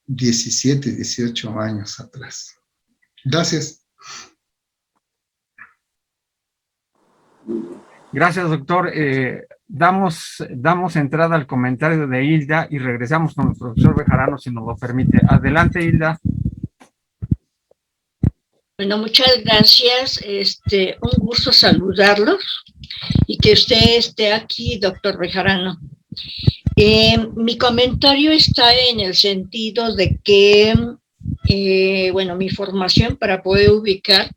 17, 18 años atrás. Gracias. Gracias, doctor. Damos entrada al comentario de Hilda y regresamos con el profesor Bejarano, si nos lo permite. Adelante, Hilda. Bueno, muchas gracias. Un gusto saludarlos y que usted esté aquí, doctor Bejarano. Mi comentario está en el sentido de que, mi formación, para poder ubicar,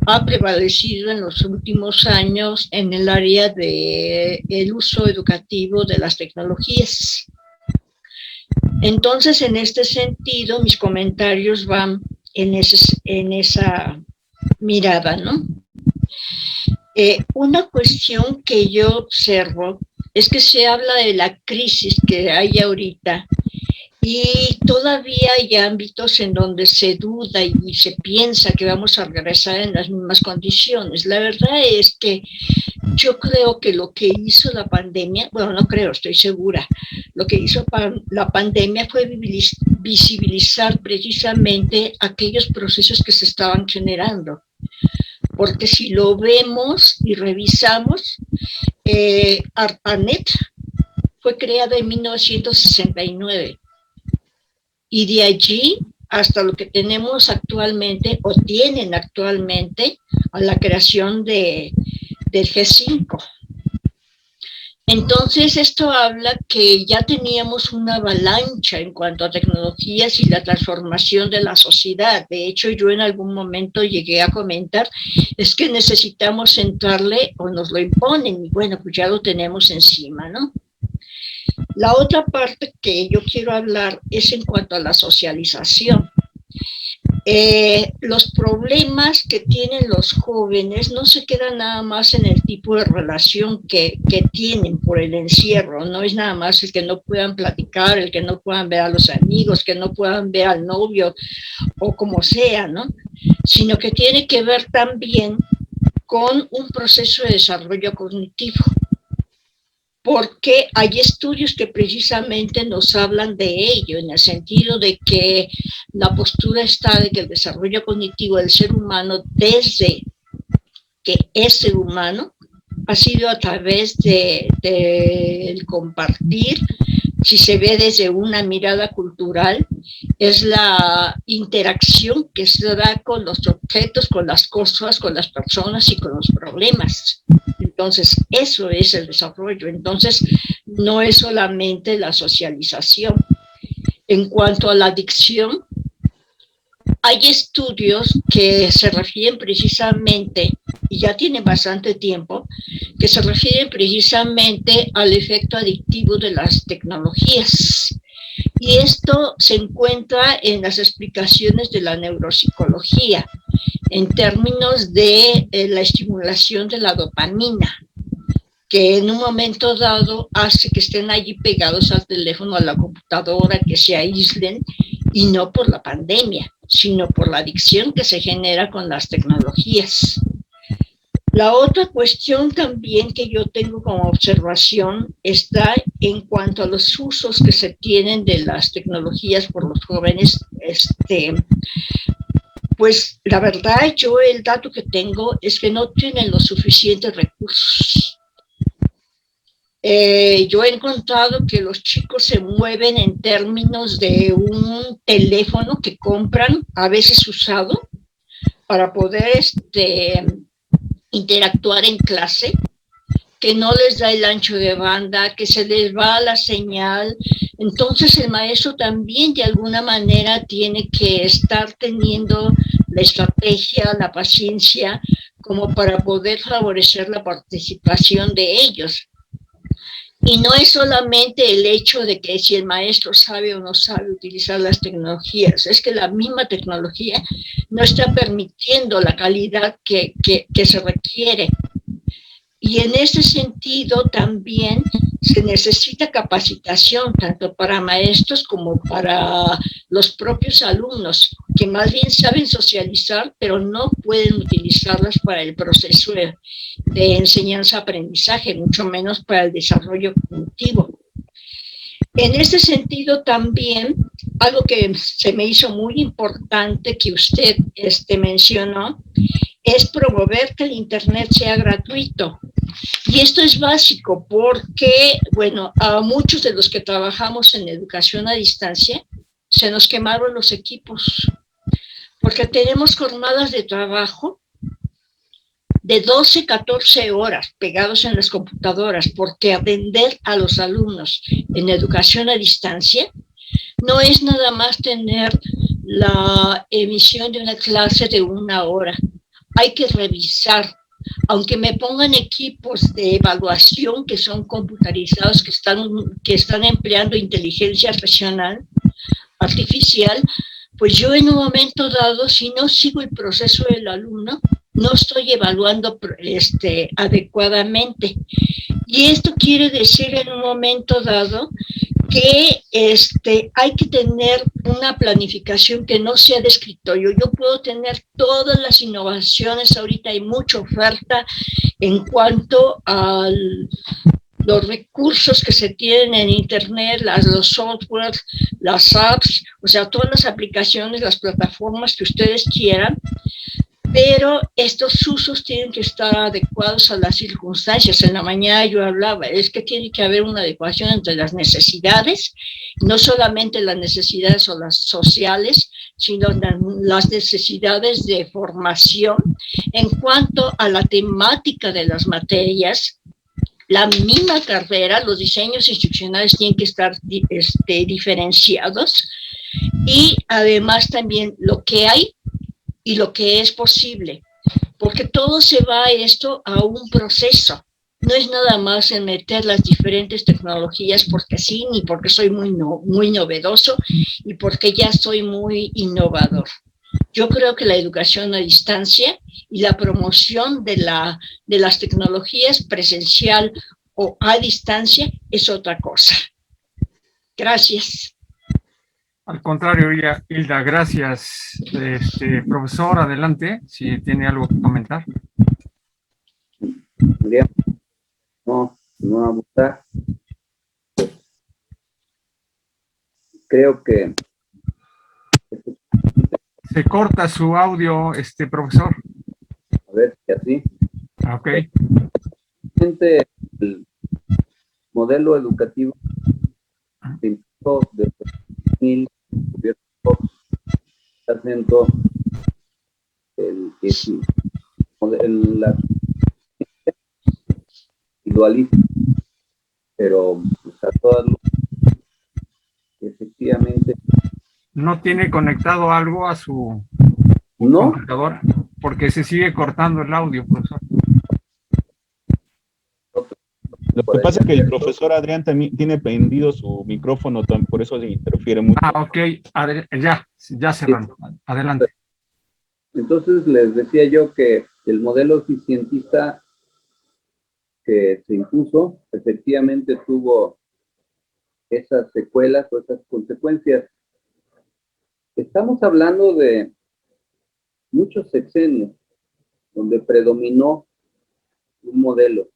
ha prevalecido en los últimos años en el área del uso educativo de las tecnologías. Entonces, en este sentido, mis comentarios van en esa mirada, ¿no? Una cuestión que yo observo es que se habla de la crisis que hay ahorita, y todavía hay ámbitos en donde se duda y se piensa que vamos a regresar en las mismas condiciones. La verdad es que yo creo que lo que hizo la pandemia, bueno, no creo, estoy segura, lo que hizo la pandemia fue visibilizar precisamente aquellos procesos que se estaban generando. Porque si lo vemos y revisamos, ARPANET fue creada en 1969 y de allí hasta lo que tenemos actualmente o tienen actualmente a la creación del G5. Entonces esto habla que ya teníamos una avalancha en cuanto a tecnologías y la transformación de la sociedad. De hecho, yo en algún momento llegué a comentar, es que necesitamos entrarle o nos lo imponen, y bueno, pues ya lo tenemos encima, ¿no? La otra parte que yo quiero hablar es en cuanto a la socialización. Los problemas que tienen los jóvenes no se quedan nada más en el tipo de relación que tienen por el encierro, no es nada más el que no puedan platicar, el que no puedan ver a los amigos, que no puedan ver al novio o como sea, ¿no? Sino que tiene que ver también con un proceso de desarrollo cognitivo, porque hay estudios que precisamente nos hablan de ello, en el sentido de que la postura está de que el desarrollo cognitivo del ser humano, desde que es ser humano, ha sido a través del compartir. Si se ve desde una mirada cultural, es la interacción que se da con los objetos, con las cosas, con las personas y con los problemas. Entonces, eso es el desarrollo. Entonces, no es solamente la socialización. En cuanto a la adicción, hay estudios que se refieren precisamente, y ya tienen bastante tiempo, que se refieren precisamente al efecto adictivo de las tecnologías. Y esto se encuentra en las explicaciones de la neuropsicología, en términos de la estimulación de la dopamina, que en un momento dado hace que estén allí pegados al teléfono, a la computadora, que se aíslen, y no por la pandemia, sino por la adicción que se genera con las tecnologías. La otra cuestión también que yo tengo como observación está en cuanto a los usos que se tienen de las tecnologías por los jóvenes. Pues la verdad, yo el dato que tengo es que no tienen los suficientes recursos. Yo he encontrado que los chicos se mueven en términos de un teléfono que compran, a veces usado, para poder interactuar en clase, que no les da el ancho de banda, que se les va la señal. Entonces el maestro también de alguna manera tiene que estar teniendo la estrategia, la paciencia, como para poder favorecer la participación de ellos. Y no es solamente el hecho de que si el maestro sabe o no sabe utilizar las tecnologías, es que la misma tecnología no está permitiendo la calidad que se requiere. Y en ese sentido también se necesita capacitación, tanto para maestros como para los propios alumnos, que más bien saben socializar, pero no pueden utilizarlas para el proceso de enseñanza-aprendizaje, mucho menos para el desarrollo cognitivo. En ese sentido también, algo que se me hizo muy importante que usted mencionó, es promover que el Internet sea gratuito. Y esto es básico porque, bueno, a muchos de los que trabajamos en educación a distancia, se nos quemaron los equipos, porque tenemos jornadas de trabajo de 12, 14 horas pegados en las computadoras, porque atender a los alumnos en educación a distancia no es nada más tener la emisión de una clase de 1 hora. Hay que revisar, aunque me pongan equipos de evaluación que son computarizados, que están empleando inteligencia artificial, pues yo en un momento dado, si no sigo el proceso del alumno, no estoy evaluando adecuadamente. Y esto quiere decir en un momento dado que hay que tener una planificación que no sea de escritorio. Yo puedo tener todas las innovaciones, ahorita hay mucha oferta en cuanto al los recursos que se tienen en Internet, los softwares, las apps, o sea, todas las aplicaciones, las plataformas que ustedes quieran, pero estos usos tienen que estar adecuados a las circunstancias. En la mañana yo hablaba, es que tiene que haber una adecuación entre las necesidades, no solamente las necesidades o las sociales, sino las necesidades de formación en cuanto a la temática de las materias. La misma carrera, los diseños instruccionales tienen que estar diferenciados, y además también lo que hay y lo que es posible, porque todo se va esto a un proceso. No es nada más en meter las diferentes tecnologías porque sí, ni porque soy muy novedoso y porque ya soy muy innovador. Yo creo que la educación a distancia y la promoción de las tecnologías presencial o a distancia es otra cosa. Gracias. Al contrario, Hilda, gracias. Profesor, adelante, si tiene algo que comentar. No abusar. Creo que se corta su audio, profesor. A ver si así. Ok. El modelo educativo se impuso desde 2000, el gobierno Fox, acento la individualista, pero pues, a todas luces, efectivamente. ¿No tiene conectado algo a su computador? Porque se sigue cortando el audio, profesor. Lo que pasa es que el profesor Adrián también tiene prendido su micrófono, por eso se interfiere mucho. Ah, ok. Ya cerrando. Adelante. Entonces les decía yo que el modelo eficientista que se impuso efectivamente tuvo esas secuelas o esas consecuencias. Estamos hablando de muchos sexenios donde predominó un modelo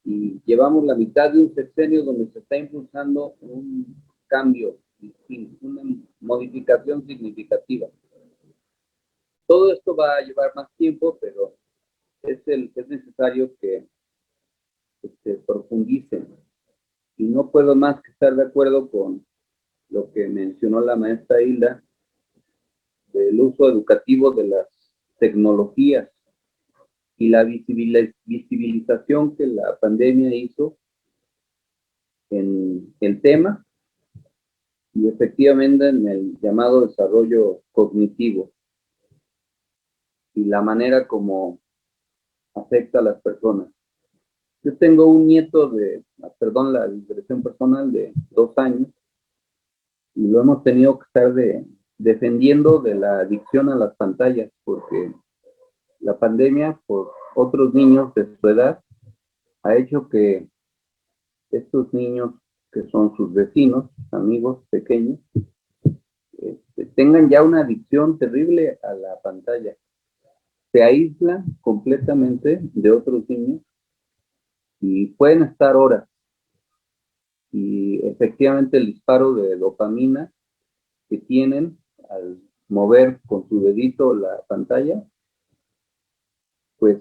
y llevamos la mitad de un sexenio donde se está impulsando un cambio, una modificación significativa. Todo esto va a llevar más tiempo, pero es necesario que se profundice. Y no puedo más que estar de acuerdo con lo que mencionó la maestra Hilda del uso educativo de las tecnologías y la visibilización que la pandemia hizo en el tema y efectivamente en el llamado desarrollo cognitivo y la manera como afecta a las personas. Yo tengo un nieto perdón, la digresión personal de 2 años y lo hemos tenido que estar defendiendo de la adicción a las pantallas porque la pandemia por otros niños de su edad ha hecho que estos niños que son sus vecinos, amigos pequeños, tengan ya una adicción terrible a la pantalla. Se aíslan completamente de otros niños y pueden estar horas. Y efectivamente el disparo de dopamina que tienen al mover con su dedito la pantalla, pues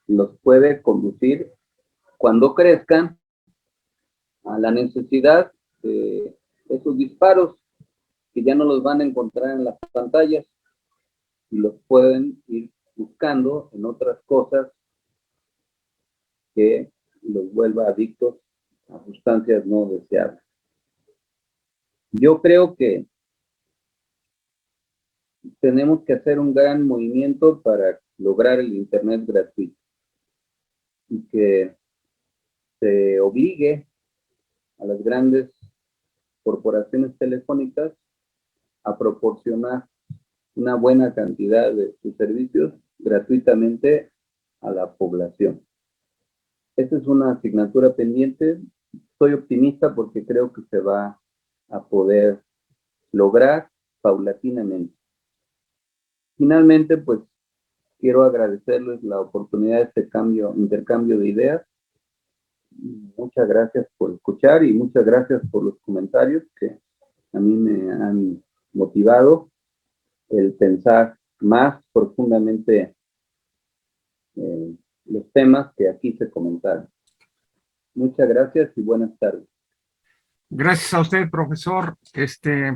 los puede conducir cuando crezcan a la necesidad de esos disparos que ya no los van a encontrar en las pantallas y los pueden ir buscando en otras cosas que los vuelva adictos a sustancias no deseables. Yo creo que tenemos que hacer un gran movimiento para lograr el Internet gratuito y que se obligue a las grandes corporaciones telefónicas a proporcionar una buena cantidad de sus servicios gratuitamente a la población. Esta es una asignatura pendiente. Soy optimista porque creo que se va a poder lograr paulatinamente. Finalmente, pues, quiero agradecerles la oportunidad de este intercambio de ideas muchas gracias por escuchar y muchas gracias por los comentarios que a mí me han motivado el pensar más profundamente los temas que aquí se comentaron. Muchas gracias y buenas tardes. Gracias a usted, profesor.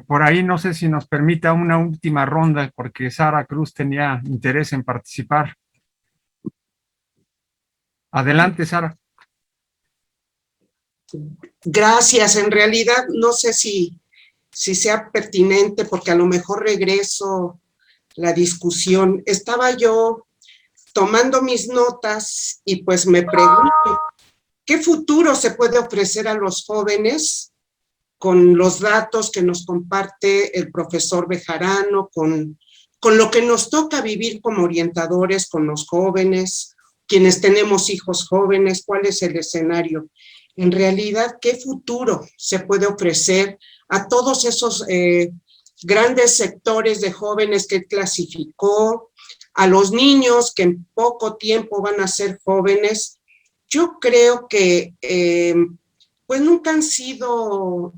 Por ahí no sé si nos permita una última ronda, porque Sara Cruz tenía interés en participar. Adelante, Sara. Gracias. En realidad no sé si sea pertinente, porque a lo mejor regreso la discusión. Estaba yo tomando mis notas y pues me pregunto, ¿qué futuro se puede ofrecer a los jóvenes con los datos que nos comparte el profesor Bejarano, con lo que nos toca vivir como orientadores con los jóvenes, quienes tenemos hijos jóvenes? ¿Cuál es el escenario? En realidad, ¿qué futuro se puede ofrecer a todos esos grandes sectores de jóvenes que él clasificó, a los niños que en poco tiempo van a ser jóvenes? Yo creo que pues nunca han sido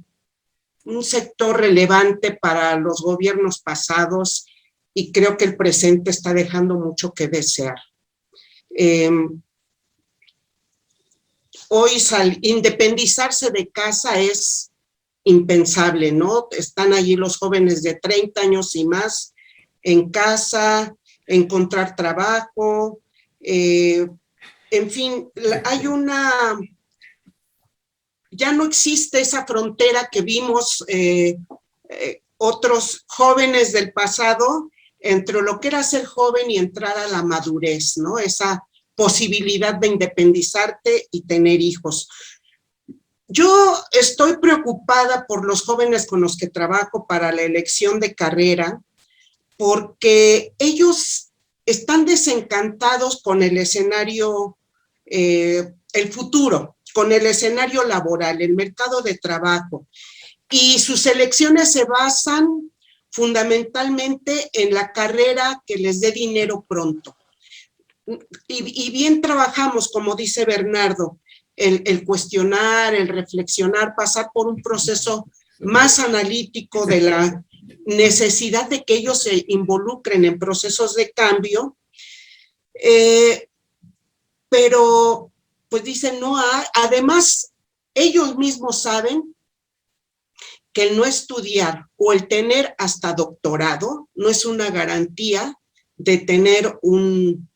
un sector relevante para los gobiernos pasados, y creo que el presente está dejando mucho que desear. Hoy independizarse de casa es impensable, ¿no? Están allí los jóvenes de 30 años y más en casa, encontrar trabajo, en fin, hay ya no existe esa frontera que vimos otros jóvenes del pasado entre lo que era ser joven y entrar a la madurez, ¿no? Esa posibilidad de independizarte y tener hijos. Yo estoy preocupada por los jóvenes con los que trabajo para la elección de carrera, porque ellos están desencantados con el escenario, el futuro, con el escenario laboral, el mercado de trabajo, y sus elecciones se basan fundamentalmente en la carrera que les dé dinero pronto. Y bien trabajamos, como dice Bernardo, el cuestionar, el reflexionar, pasar por un proceso más analítico de la necesidad de que ellos se involucren en procesos de cambio, pero pues dicen no. Además, ellos mismos saben que el no estudiar o el tener hasta doctorado no es una garantía de tener un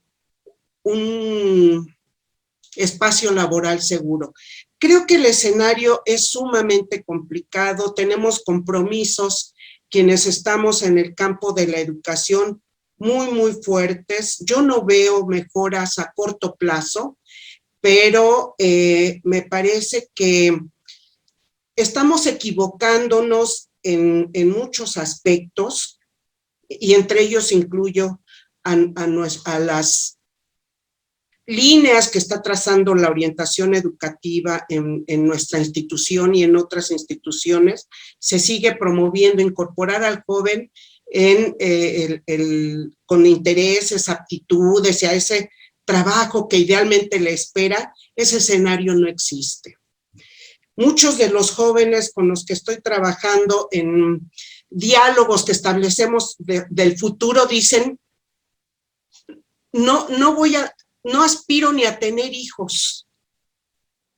espacio laboral seguro. Creo que el escenario es sumamente complicado. Tenemos compromisos, quienes estamos en el campo de la educación, muy, muy fuertes. Yo no veo mejoras a corto plazo, pero me parece que estamos equivocándonos en muchos aspectos, y entre ellos incluyo a las líneas que está trazando la orientación educativa en nuestra institución y en otras instituciones. Se sigue promoviendo incorporar al joven con intereses, aptitudes y a ese trabajo que idealmente le espera. Ese escenario no existe. Muchos de los jóvenes con los que estoy trabajando en diálogos que establecemos del futuro dicen, no aspiro ni a tener hijos,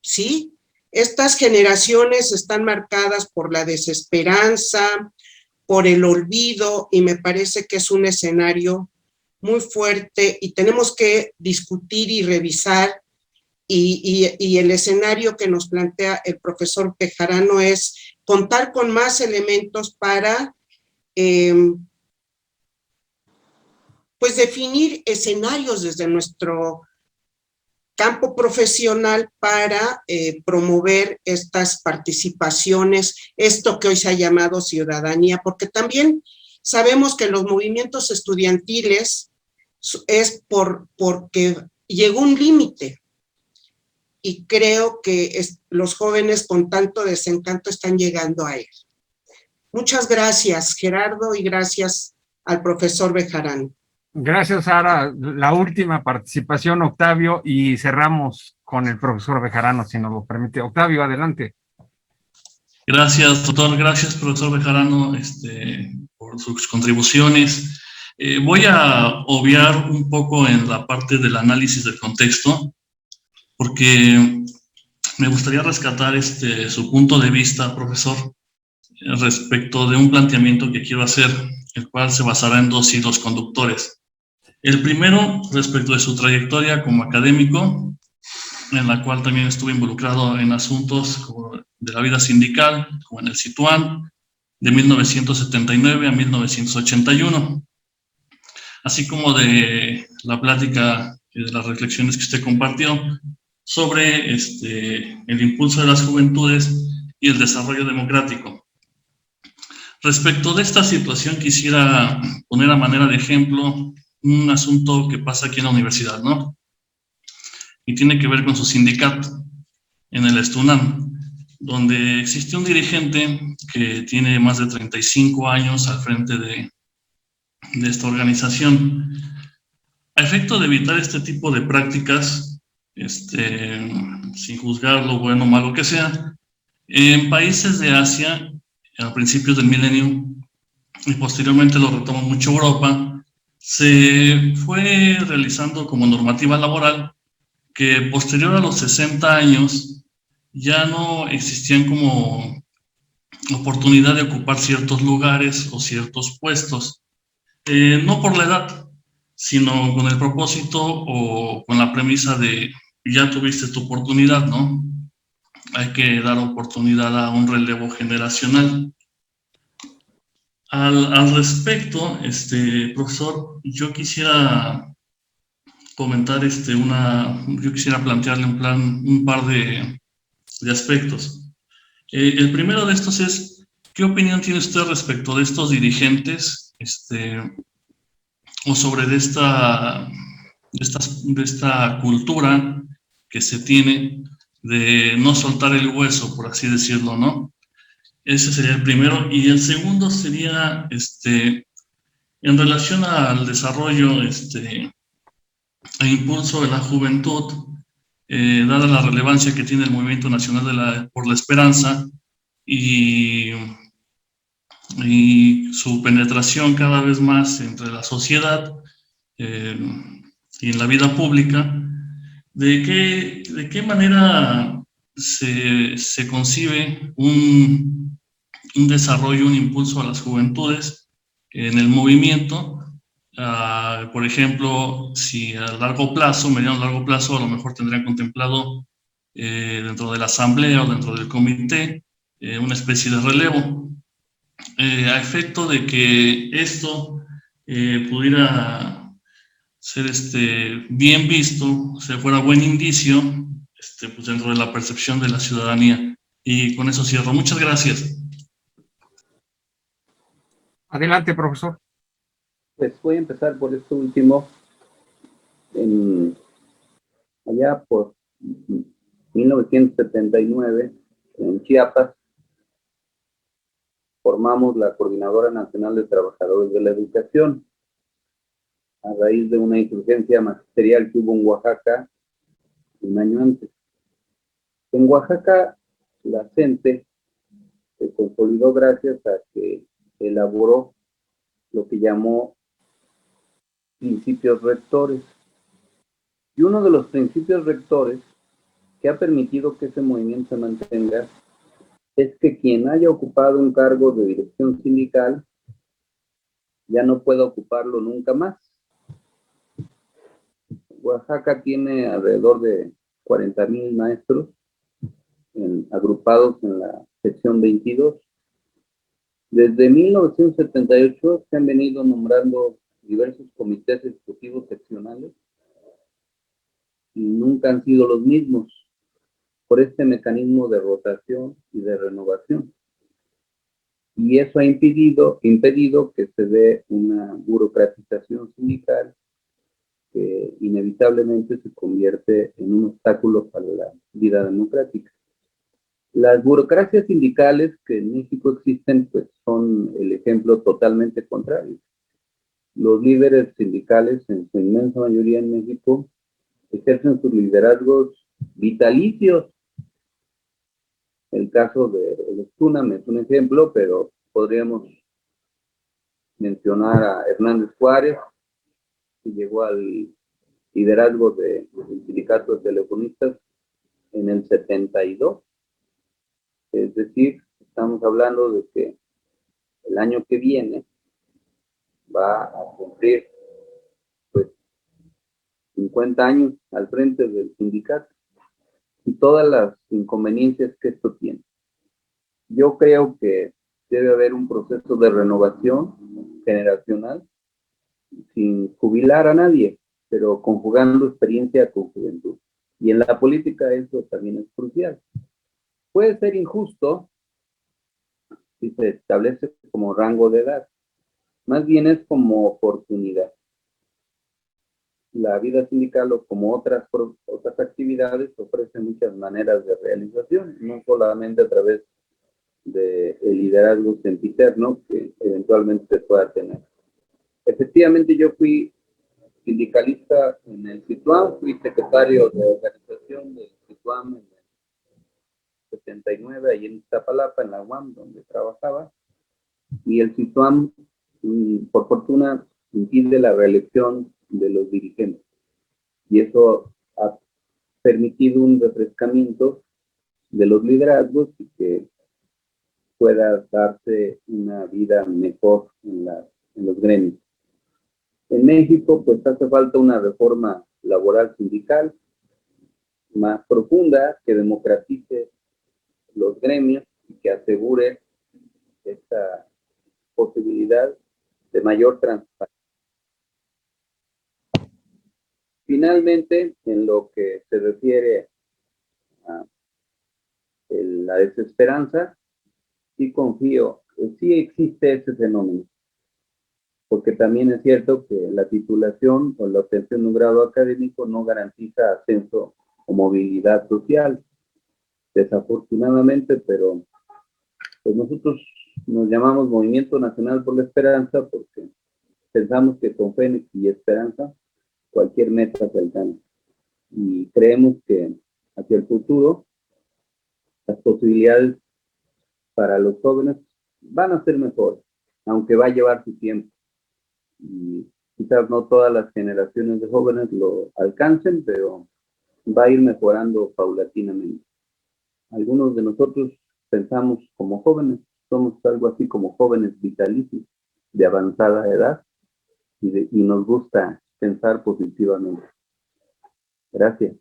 ¿sí? Estas generaciones están marcadas por la desesperanza, por el olvido, y me parece que es un escenario muy fuerte y tenemos que discutir y revisar, y el escenario que nos plantea el profesor Bejarano es contar con más elementos para pues definir escenarios desde nuestro campo profesional para promover estas participaciones, esto que hoy se ha llamado ciudadanía, porque también sabemos que los movimientos estudiantiles es porque llegó un límite, y creo que los jóvenes con tanto desencanto están llegando a él. Muchas gracias, Gerardo, y gracias al profesor Bejarano. Gracias, Sara. La última participación, Octavio, y cerramos con el profesor Bejarano, si nos lo permite. Octavio, adelante. Gracias, doctor. Gracias, profesor Bejarano, por sus contribuciones. Voy a obviar un poco en la parte del análisis del contexto, porque me gustaría rescatar su punto de vista, profesor, respecto de un planteamiento que quiero hacer, el cual se basará en dos hilos conductores. El primero, respecto de su trayectoria como académico, en la cual también estuve involucrado en asuntos como de la vida sindical, como en el Situán, de 1979 a 1981, así como de la plática y de las reflexiones que usted compartió sobre el impulso de las juventudes y el desarrollo democrático. Respecto de esta situación, quisiera poner a manera de ejemplo un asunto que pasa aquí en la universidad, ¿no? Y tiene que ver con su sindicato en el Estunam, donde existe un dirigente que tiene más de 35 años al frente de esta organización. A efecto de evitar este tipo de prácticas, sin juzgar lo bueno o malo que sea, en países de Asia, a principios del milenio, y posteriormente lo retomó mucho Europa, se fue realizando como normativa laboral que posterior a los 60 años ya no existían como oportunidad de ocupar ciertos lugares o ciertos puestos, no por la edad, sino con el propósito o con la premisa de ya tuviste tu oportunidad, ¿no? Hay que dar oportunidad a un relevo generacional. Al respecto, profesor, yo quisiera comentar yo quisiera plantearle un par de aspectos. El primero de estos es, ¿qué opinión tiene usted respecto de estos dirigentes, o sobre de esta cultura que se tiene de no soltar el hueso, por así decirlo, ¿no? Ese sería el primero. Y el segundo sería, en relación al desarrollo, e impulso de la juventud, dada la relevancia que tiene el Movimiento Nacional por la Esperanza y su penetración cada vez más entre la sociedad y en la vida pública, ¿de qué manera se concibe un desarrollo, un impulso a las juventudes en el movimiento? Por ejemplo, si a largo plazo, mediano largo plazo, a lo mejor tendrían contemplado dentro de la asamblea o dentro del comité una especie de relevo, a efecto de que esto pudiera ser bien visto, se fuera buen indicio pues dentro de la percepción de la ciudadanía. Y con eso cierro. Muchas gracias. Adelante, profesor. Pues voy a empezar por esto último. Allá por 1979, en Chiapas, formamos la Coordinadora Nacional de Trabajadores de la Educación, a raíz de una insurgencia magisterial que hubo en Oaxaca un año antes. En Oaxaca, la CENTE se consolidó gracias a que elaboró lo que llamó principios rectores. Y uno de los principios rectores que ha permitido que ese movimiento se mantenga es que quien haya ocupado un cargo de dirección sindical ya no pueda ocuparlo nunca más. Oaxaca tiene alrededor de 40,000 maestros agrupados en la sección 22. Desde 1978 se han venido nombrando diversos comités ejecutivos seccionales y nunca han sido los mismos por este mecanismo de rotación y de renovación. Y eso ha impedido que se dé una burocratización sindical que inevitablemente se convierte en un obstáculo para la vida democrática. Las burocracias sindicales que en México existen, pues son el ejemplo totalmente contrario. Los líderes sindicales, en su inmensa mayoría en México, ejercen sus liderazgos vitalicios. El caso de el Tsunam es un ejemplo, pero podríamos mencionar a Hernández Juárez, que llegó al liderazgo del sindicato de telefonistas en el 72. Es decir, estamos hablando de que el año que viene va a cumplir pues 50 años al frente del sindicato y todas las inconveniencias que esto tiene. Yo creo que debe haber un proceso de renovación generacional sin jubilar a nadie, pero conjugando experiencia con juventud. Y en la política eso también es crucial. Puede ser injusto si se establece como rango de edad. Más bien es como oportunidad. La vida sindical o como otras actividades ofrece muchas maneras de realización, no solamente a través del liderazgo sempiterno que eventualmente se pueda tener. Efectivamente, yo fui sindicalista en el CITUAM, fui secretario de organización del CITUAM en el 79, ahí en Iztapalapa, en la UAM, donde trabajaba, y el CITUAM, por fortuna, impide la reelección de los dirigentes, y eso ha permitido un refrescamiento de los liderazgos y que pueda darse una vida mejor en los gremios. En México, pues hace falta una reforma laboral sindical más profunda que democratice los gremios y que asegure esta posibilidad de mayor transparencia. Finalmente, en lo que se refiere a la desesperanza, sí confío, sí existe ese fenómeno, porque también es cierto que la titulación o la obtención de un grado académico no garantiza ascenso o movilidad social, desafortunadamente, pero pues nosotros nos llamamos Movimiento Nacional por la Esperanza porque pensamos que con fe y esperanza cualquier meta se alcanza. Y creemos que hacia el futuro las posibilidades para los jóvenes van a ser mejores, aunque va a llevar su tiempo. Y quizás no todas las generaciones de jóvenes lo alcancen, pero va a ir mejorando paulatinamente. Algunos de nosotros pensamos como jóvenes, somos algo así como jóvenes vitalicios de avanzada edad y nos gusta pensar positivamente. Gracias.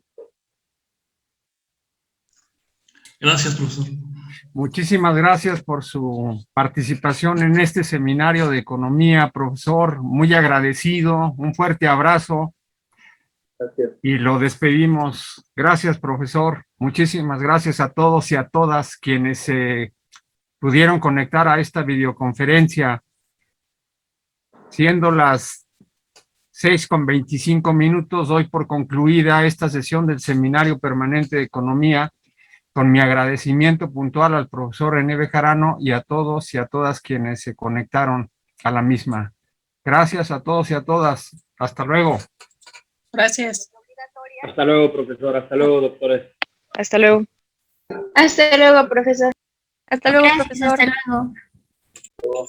Gracias, profesor. Muchísimas gracias por su participación en este seminario de economía, profesor. Muy agradecido. Un fuerte abrazo. Gracias. Y lo despedimos. Gracias, profesor. Muchísimas gracias a todos y a todas quienes se pudieron conectar a esta videoconferencia. Siendo las 6:25, doy por concluida esta sesión del Seminario Permanente de Economía, con mi agradecimiento puntual al profesor René Bejarano y a todos y a todas quienes se conectaron a la misma. Gracias a todos y a todas. Hasta luego. Gracias. Hasta luego, profesor. Hasta luego, doctores. Hasta luego. Hasta luego, profesor. Hasta luego, Gracias, profesor. hasta luego.